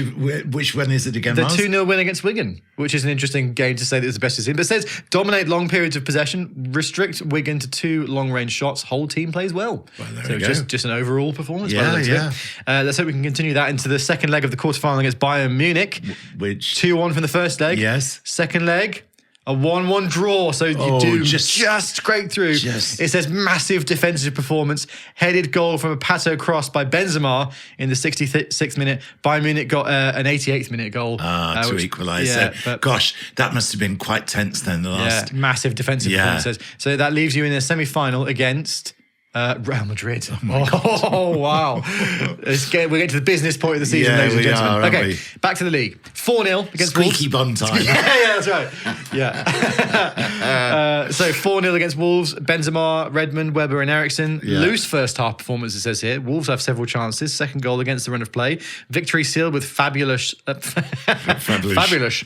one is it again, The Miles? 2-0 win against Wigan, which is an interesting game to say that it's the best of the season. But it says, dominate long periods of possession, restrict Wigan to 2 long-range shots, whole team plays well. There we go. Just an overall performance. Yeah. Let's hope we can continue that into the second leg of the quarterfinal against Bayern Munich. Which 2-1 from the first leg. Yes. Second leg, a 1-1 draw, so you do just scrape through. It says massive defensive performance, headed goal from a Pato cross by Benzema in the 66th minute. Bayern Munich got an 88th minute goal. To equalise. Gosh, that must have been quite tense then, the last. Yeah, massive defensive performances. So that leaves you in a semi-final against Real Madrid. Oh wow. We're getting to the business point of the season, ladies and gentlemen. Okay, back to the league. 4-0 against Wolves. Squeaky bum time. Yeah, that's right. Yeah. So 4-0 against Wolves. Benzema, Redmond, Weber and Eriksson. Loose first half performance, it says here. Wolves have several chances. Second goal against the run of play. Victory sealed with fabulous. Fabulous.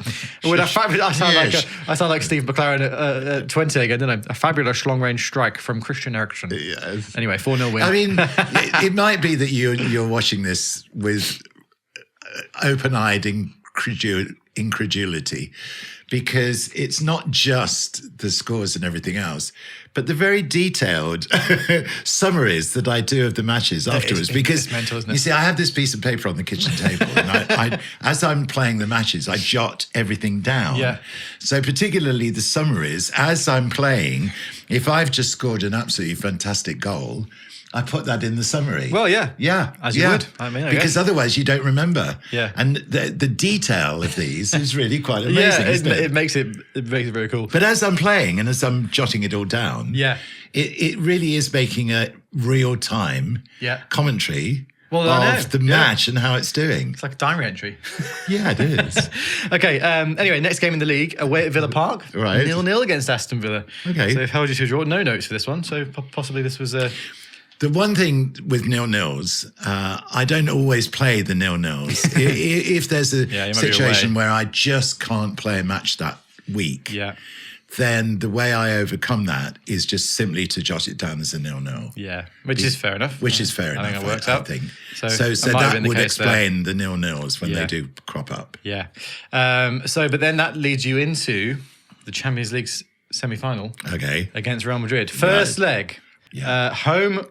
I sound like Steve McLaren at 20 again, don't I? A fabulous long-range strike from Christian Eriksen. Yes. Anyway, 4-0 win. I mean, it might be incredulity, because it's not just the scores and everything else, but the very detailed summaries that I do of the matches afterwards. Because it's mental, isn't it? you see, I have this piece of paper on the kitchen table, and I as I'm playing the matches, I jot everything down. Yeah. So particularly the summaries, as I'm playing, if I've just scored an absolutely fantastic goal, I put that in the summary. Well, yeah. Yeah. As you would. I mean, I because guess. otherwise you don't remember. Yeah. And the detail of these is really quite amazing, isn't it makes it very cool. But as I'm playing and as I'm jotting it all down, it really is making a real-time commentary of the match and how it's doing. It's like a diary entry. Yeah, it is. Okay, anyway, next game in the league, away at Villa Park. Right. 0-0 against Aston Villa. Okay. So held you to a draw. No notes for this one, so possibly this was a... The one thing with 0-0s, I don't always play the 0-0s. If there's a situation where I just can't play a match that week, then the way I overcome that is just simply to jot it down as a 0-0. Yeah, which is fair enough. Which is fair enough, I think it works I out. think. So that that would explain the 0-0s when they do crop up. Yeah. But then that leads you into the Champions League's semi-final against Real Madrid. First leg, home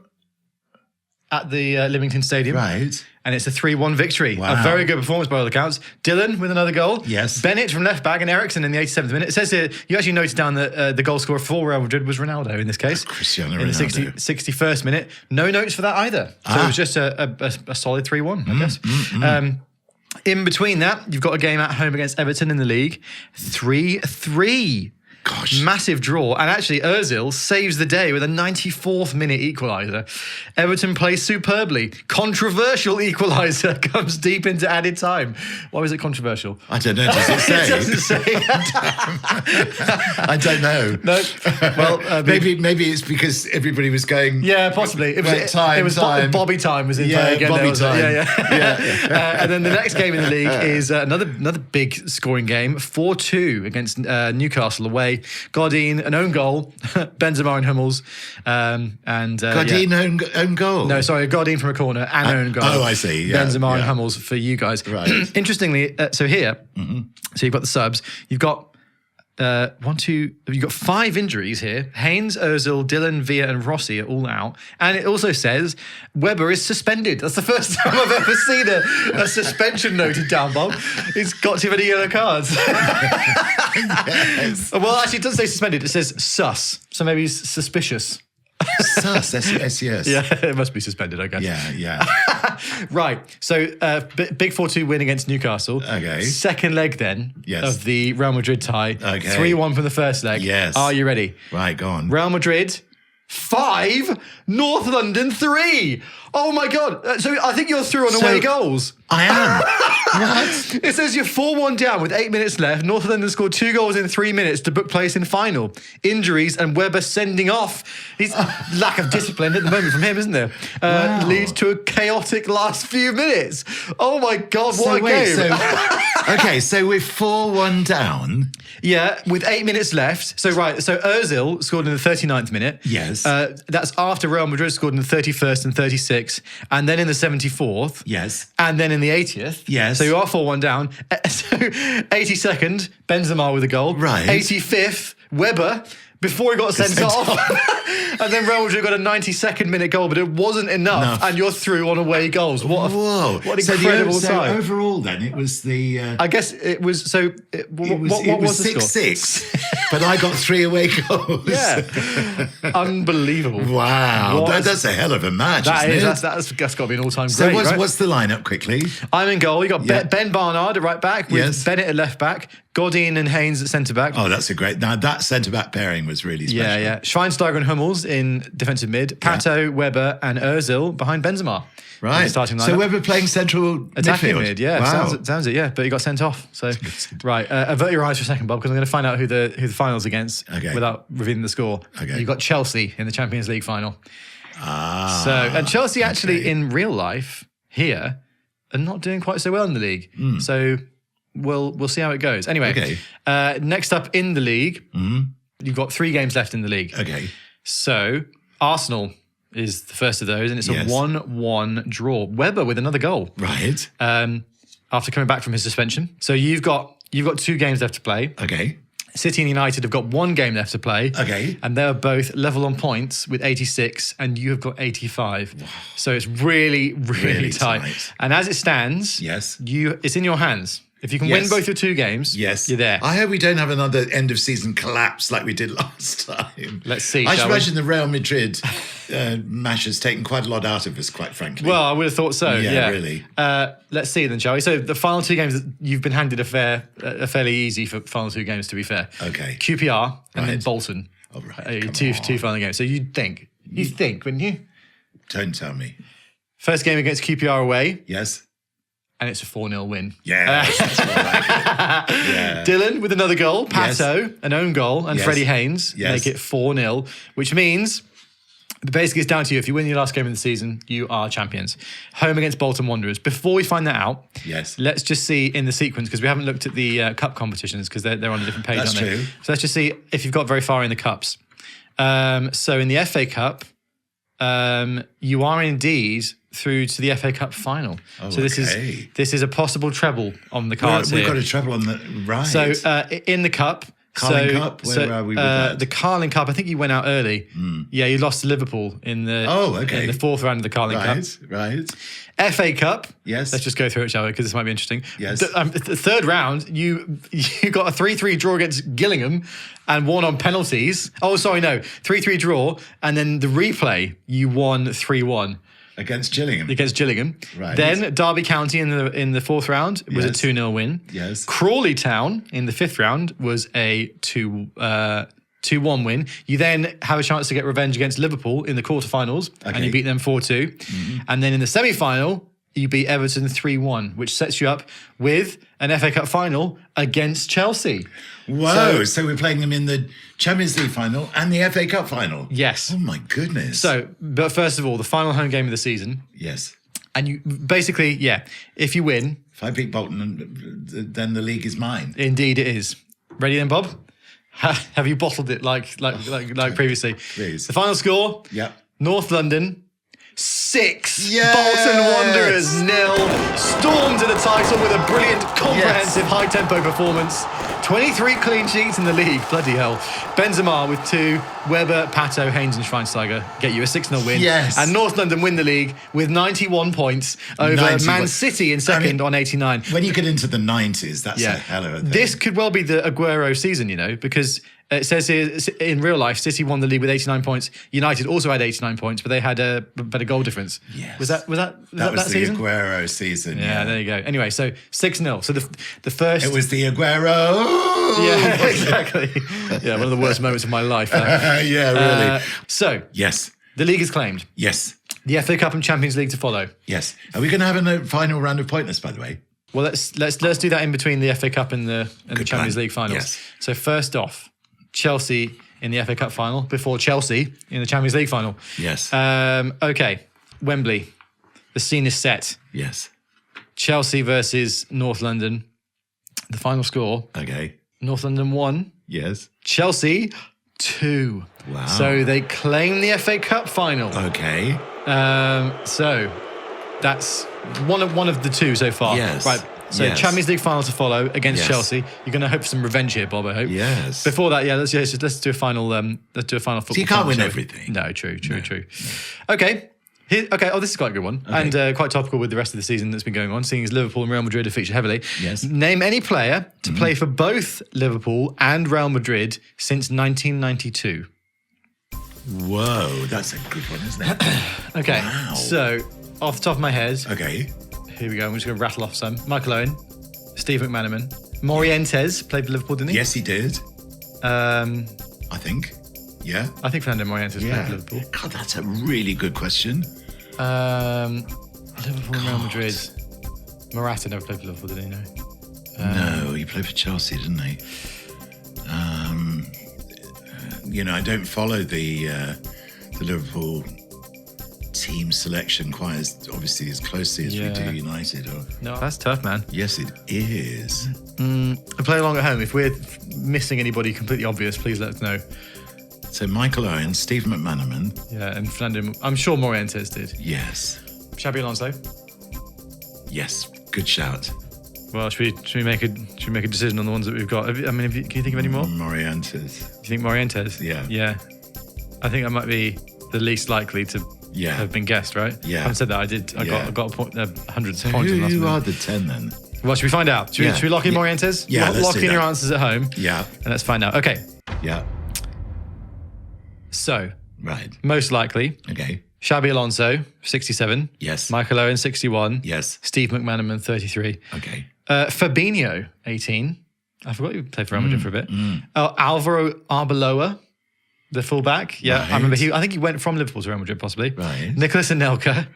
at the Leamington Stadium. Right. And it's a 3-1 victory. Wow. A very good performance by all accounts. Dylan with another goal. Yes. Bennett from left back and Eriksen in the 87th minute. It says here, you actually noted down that the goal scorer for Real Madrid was Ronaldo in this case. Cristiano in Ronaldo. In the 61st minute. No notes for that either. So it was just a solid 3-1, I guess. In between that, you've got a game at home against Everton in the league. 3-3. Gosh. Massive draw. And actually, Ozil saves the day with a 94th minute equaliser. Everton plays superbly. Controversial equaliser comes deep into added time. Why was it controversial? I don't know. Does it say? It doesn't say. I don't know. No. Well, maybe it's because everybody was going. Yeah, possibly. It was Bobby time was in play again. Bobby time. Yeah. And then the next game in the league is another big scoring game. 4-2 against Newcastle away. Godin, an own goal. Benzema and Hummels. Godin own goal? No, sorry, Godin from a corner and own goal. Oh, I see. Yeah, Benzema and Hummels for you guys. Right. Interestingly, so here, so you've got the subs. You've got you've got 5 injuries here. Haynes, Ozil, Dylan, Villa, and Rossi are all out. And it also says Weber is suspended. That's the first time I've ever seen a suspension noted down, Bob. He's got too many yellow cards. Yes. Well, actually, it doesn't say suspended. It says sus. So maybe he's suspicious. Sus, S-U-S. Yeah, it must be suspended, I guess. Yeah. Right. So, big 4-2 win against Newcastle. Okay. Second leg then of the Real Madrid tie. Okay. 3-1 from the first leg. Yes. Are you ready? Right, go on. Real Madrid 5, North London 3. Oh my God. So I think you're through on away goals. I am. What? It says you're 4-1 down with 8 minutes left. North London scored 2 goals in 3 minutes to book place in final. Injuries and Weber sending off. His lack of discipline at the moment from him, isn't there? Leads to a chaotic last few minutes. Oh my God, what a game. So we're 4-1 down. Yeah, with 8 minutes left. So Ozil scored in the 39th minute. Yes. That's after Real Madrid scored in the 31st and 36th. And then in the 74th. Yes. And then in the 80th. Yes. So you are 4-1 down. So 82nd, Benzema with a goal. Right. 85th, Weber, before he got sent off. And then Real Madrid got a 92nd minute goal, but it wasn't enough. And you're through on away goals. What an incredible time. So overall then, it was the... I guess it was... So what was the 6-6, but I got 3 away goals. Yeah. Unbelievable. Wow. That's a hell of a match, isn't it? That's got to be an all-time great, right? What's the lineup quickly? I'm in goal. You got Ben Barnard at right back with Bennett at left back, Godin and Haynes at centre back. Oh, that's a great... Now, that centre back pairing was really special. Yeah. Schweinsteiger and Hummels in defensive mid, Pato, Weber and Ozil behind Benzema. Right. Starting lineup. So Weber playing central attacking midfield. Mid, yeah. Wow. Sounds it, yeah. But he got sent off. So right, avert your eyes for a second, Bob, because I'm going to find out who the final's against without revealing the score. Okay. You've got Chelsea in the Champions League final. And Chelsea actually in real life here are not doing quite so well in the league. So we'll see how it goes. Anyway, next up in the league, you've got 3 games left in the league. Okay. So Arsenal is the first of those, and it's a 1-1 draw. Weber with another goal. Right. After coming back from his suspension. So you've got you've got 2 games left to play. Okay. City and United have got 1 game left to play. Okay. And they're both level on points with 86, and you have got 85. Wow. So it's really, really tight. And as it stands, yes, it's in your hands. If you can win both your 2 games, you're there. I hope we don't have another end of season collapse like we did last time. Let's see. I should imagine the Real Madrid match has taken quite a lot out of us, quite frankly. Well, I would have thought so. Yeah, really. Let's see then, shall we? So the final 2 games, you've been handed a fairly easy for final 2 games, to be fair. Okay. QPR and then Bolton. Oh, right. Two final games. So you'd think, wouldn't you? Don't tell me. First game against QPR away. Yes. And it's a 4-0 win. Yeah, that's what I like. Yeah. Dylan with another goal, Pato, an own goal, and Freddie Haynes make it 4-0, which means basically it's down to you. If you win your last game of the season, you are champions. Home against Bolton Wanderers. Before we find that out, let's just see in the sequence, because we haven't looked at the cup competitions because they're on a different page, aren't they? That's true. So let's just see if you've got very far in the cups. So in the FA Cup, you are indeed through to the FA Cup final. Oh, so this is a possible treble on the cards We've here. got a treble on the right. So in the cup, Carling Cup, where are we with that? The Carling Cup, I think you went out early. Yeah, you lost to Liverpool in the in the 4th round of the Carling Cup. Right. FA Cup. Yes. Let's just go through it, shall we? Because this might be interesting. Yes. The 3rd round, you got a 3-3 draw against Gillingham and won on penalties. Oh, sorry, no. 3-3 draw. And then the replay, you won 3-1. Against Gillingham. Right. Then Derby County in the 4th round was a 2-0 win. Yes. Crawley Town in the 5th round was a 2-1 win. You then have a chance to get revenge against Liverpool in the quarterfinals, and you beat them 4-2. Mm-hmm. And then in the semi-final, you beat Everton 3-1, which sets you up with an FA Cup final against Chelsea. Whoa, so we're playing them in the Champions League final and the FA Cup final? Yes. Oh, my goodness. So, but first of all, the final home game of the season. Yes. And you basically, if you win. If I beat Bolton, then the league is mine. Indeed it is. Ready then, Bob? Have you bottled it like previously? Please. The final score? Yep. North London 6, Bolton Wanderers 0. Stormed to the title with a brilliant, comprehensive, high-tempo performance. 23 clean sheets in the league. Bloody hell. Benzema with 2. Weber, Pato, Haynes and Schweinsteiger get you a 6-0 win. Yes. And North London win the league with 91 points over Man City in second on 89. When you get into the 90s, that's a hell of a thing. This could well be the Aguero season, because it says here, in real life, City won the league with 89 points. United also had 89 points, but they had a better goal difference. Yes. Was that the season? Aguero season. Yeah, there you go. Anyway, so 6-0. So the first... It was the Aguero. Yeah, exactly. Yeah, one of the worst moments of my life. Yeah, really. So... Yes. The league is claimed. Yes. The FA Cup and Champions League to follow. Yes. Are we going to have a final round of pointless, by the way? Well, let's do that in between the FA Cup and the Champions League finals. Yes. So first off, Chelsea in the FA Cup final before Chelsea in the Champions League final. Yes. Okay, Wembley. The scene is set. Yes. Chelsea versus North London. The final score. Okay. North London 1. Yes. Chelsea 2. Wow. So they claim the FA Cup final. Okay. So that's one of the 2 so far. Yes. Right. So Champions League final to follow against Chelsea. You're going to hope for some revenge here, Bob. I hope. Yes. Before that, let's do a final. Let's do a final football. So you can't win final, everything. No, true. Okay. Oh, this is quite a good one, and quite topical with the rest of the season that's been going on, seeing as Liverpool and Real Madrid have featured heavily. Yes. Name any player to play for both Liverpool and Real Madrid since 1992. Whoa, that's a good one, isn't it? Okay. Wow. So, off the top of my head, Okay. here we go. I'm just going to rattle off some. Michael Owen, Steve McManaman, Morientes played for Liverpool, didn't he? Yes, he did. I think. Yeah. I think Fernando Morientes played for Liverpool. God, that's a really good question. Liverpool and Real Madrid. Morata never played for Liverpool, did he? No. No, he played for Chelsea, didn't he? I don't follow the Liverpool team selection quite as obviously as closely as we do United. No, that's tough, man. Yes, it is. Play along at home. If we're missing anybody completely obvious, please let us know. So Michael Owen, Steve McManaman. Yeah, and Fernando. I'm sure Morientes did. Yes. Xabi Alonso. Yes, good shout. Well, should we make a decision on the ones that we've got? Can you think of any more? Morientes. Do you think Morientes? Yeah. Yeah. I think that might be the least likely to have been guessed, right? Yeah. Having said that, I got a point, 100 So points. who are the 10 then? Well, should we find out? Should we lock in Morientes? Yeah, let's lock do in that. your answers at home. Yeah. And let's find out. Okay. Yeah. So, Right. most likely, Okay. Xabi Alonso, 67. Yes. Michael Owen, 61. Yes. Steve McManaman, 33. Okay. Fabinho, 18. I forgot you played for Real Madrid for a bit. Alvaro Arbeloa, the fullback. Yeah, Right. I remember. I think he went from Liverpool to Real Madrid, possibly. Right. Nicolas Anelka.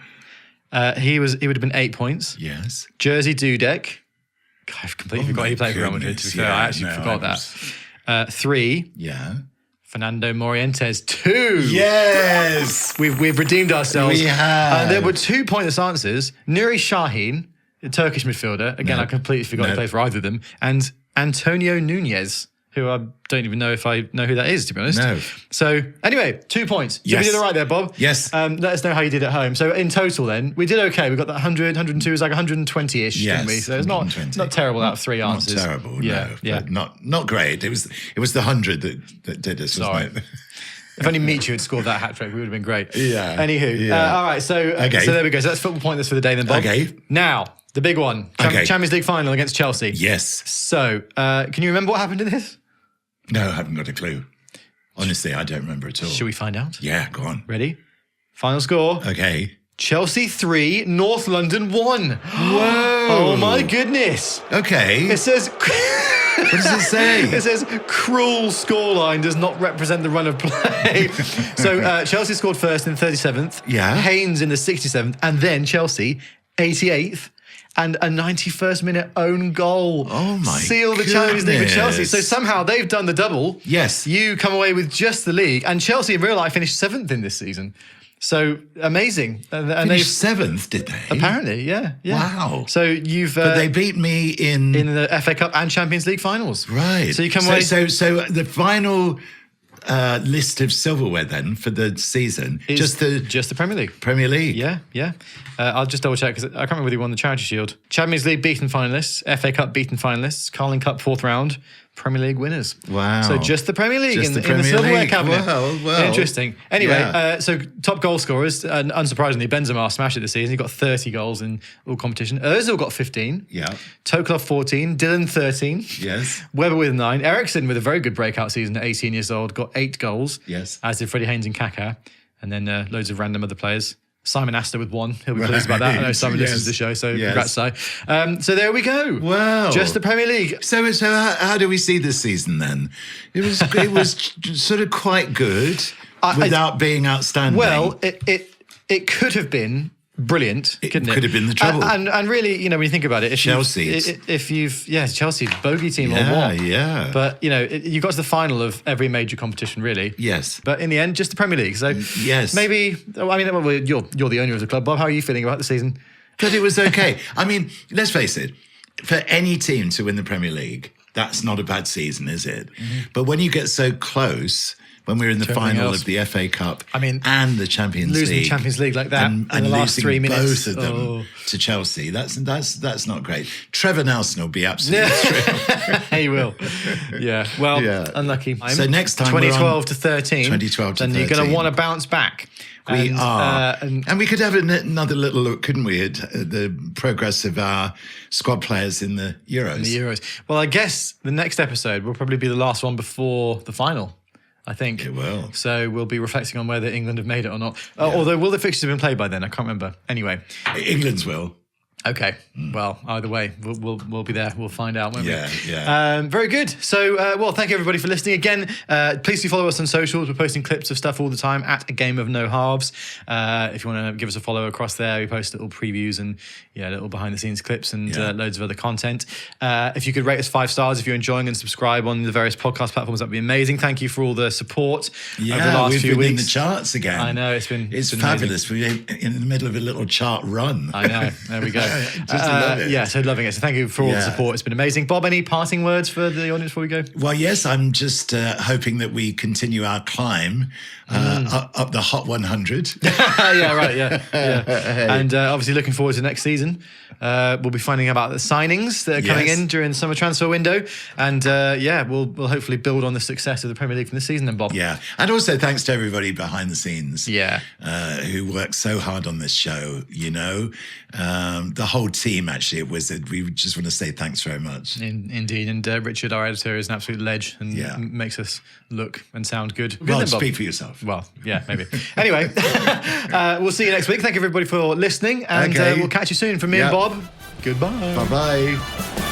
He would have been 8 points. Yes. Jersey Dudek. God, I've completely forgot he played for Real Madrid. To be fair, I actually forgot that. 3. Yeah. Fernando Morientes, 2. Yes. We've redeemed ourselves. We have. There were 2 pointless answers. Nuri Sahin, the Turkish midfielder. Again, I completely forgot he played for either of them. And Antonio Nunez, who I don't even know if I know who that is, to be honest. No. So anyway, 2 points. Yes. We did all right there, Bob. Yes. Let us know how you did at home. So in total then, we did okay. We got that 100, 102, is like 120-ish, Yes, didn't we? So it's not terrible out of 3 answers. Not terrible, yeah, no. Yeah. But not great. It was the 100 that did us, wasn't it? If only Michu had scored that hat trick, we would have been great. Yeah. Anywho, Yeah. all right. So Okay. so there we go. So that's football pointless for the day then, Bob. Okay. Now the big one, Okay. Champions League final against Chelsea. Yes. So can you remember what happened in this? No, I haven't got a clue. Honestly, I don't remember at all. Should we find out? Yeah, go on. Ready? Final score. Okay. Chelsea 3, North London 1. Whoa. Oh my goodness. Okay. It says. What does it say? It says cruel scoreline does not represent the run of play. So Chelsea scored first in the 37th. Yeah. Haynes in the 67th. And then Chelsea, 88th. And a 91st minute own goal. Oh my Seal the Champions League with Chelsea. goodness. So somehow they've done the double. Yes. You come away with just the league. And Chelsea in real life finished 7th in this season. So amazing. And Finished 7th, did they? apparently, yeah. Wow. So you've But they beat me in the FA Cup and Champions League finals. right. So you come away. So the final list of silverware then for the season, just the Premier League. Premier League. Yeah. I'll just double check because I can't remember whether he won the Charity Shield. Champions League beaten finalists, FA Cup beaten finalists, Carling Cup 4th round, Premier League winners. Wow. So just the Premier League Just in the the Premier silverware League. cabinet. Well. Interesting. Anyway, Yeah. so top goal scorers, and unsurprisingly, Benzema smashed it this season. He got 30 goals in all competition. Ozil got 15. Yeah. Toklov 14. Dylan 13. Yes. Weber with 9. Ericsson with a very good breakout season at 18 years old, got 8 goals. Yes. As did Freddie Haynes and Kaká. And then loads of random other players. Simon Astor with 1. He'll be pleased about that. I know Simon listens to the show, so congrats, Si. So there we go. Wow. Just the Premier League. So how do we see this season then? It was sort of quite good without being outstanding. Well, it could have been brilliant, couldn't it? Could have been the trouble. And really, when you think about it, if you've Chelsea's bogey team or what? Yeah. But you got to the final of every major competition, really. Yes. But in the end, just the Premier League. So yes, maybe. You're the owner of the club, Bob. How are you feeling about the season? But it was okay. I mean, let's face it. For any team to win the Premier League, that's not a bad season, is it? Mm-hmm. But when you get so close. When we were in the final of the FA Cup and the Champions League. Losing the Champions League like that and in the last 3 minutes. both of them to Chelsea, that's not great. Trevor Nelson will be absolutely thrilled. He will. Yeah. Well, unlucky. So next time 2012 to 13. 2012 to 13. Then you're going to want to bounce back. We are. And we could have another little look, couldn't we, at the progress of our squad players in the Euros. Well, I guess the next episode will probably be the last one before the final. I think it will. So we'll be reflecting on whether England have made it or not. Although, will the fixtures have been played by then? I can't remember. Anyway, England's will. Okay. Well, either way, we'll be there. We'll find out, won't we? Yeah. Very good. So, thank you everybody for listening again. Please do follow us on socials. We're posting clips of stuff all the time at A Game of No Halves. If you want to give us a follow across there, we post little previews and little behind the scenes clips and loads of other content. If you could rate us 5 stars if you're enjoying and subscribe on the various podcast platforms, that'd be amazing. Thank you for all the support over the last few weeks. We've been in the charts again. I know it's been fabulous. We're in the middle of a little chart run. I know. There we go. love it. Yeah, so loving it. So thank you for all the support. It's been amazing. Bob, any parting words for the audience before we go? Well, yes, I'm just hoping that we continue our climb up the Hot 100. Yeah, right, yeah. And obviously looking forward to next season. We'll be finding out about the signings that are coming in during the summer transfer window. And we'll hopefully build on the success of the Premier League from this season then, Bob. Yeah. And also thanks to everybody behind the scenes who worked so hard on this show, you know. The whole team, actually, we just want to say thanks very much. Indeed. And Richard, our editor, is an absolute ledge and makes us look and sound good. Well, speak for yourself. Well, yeah, maybe. Anyway, we'll see you next week. Thank you, everybody, for listening. And we'll catch you soon. From me and Bob, goodbye. Bye-bye.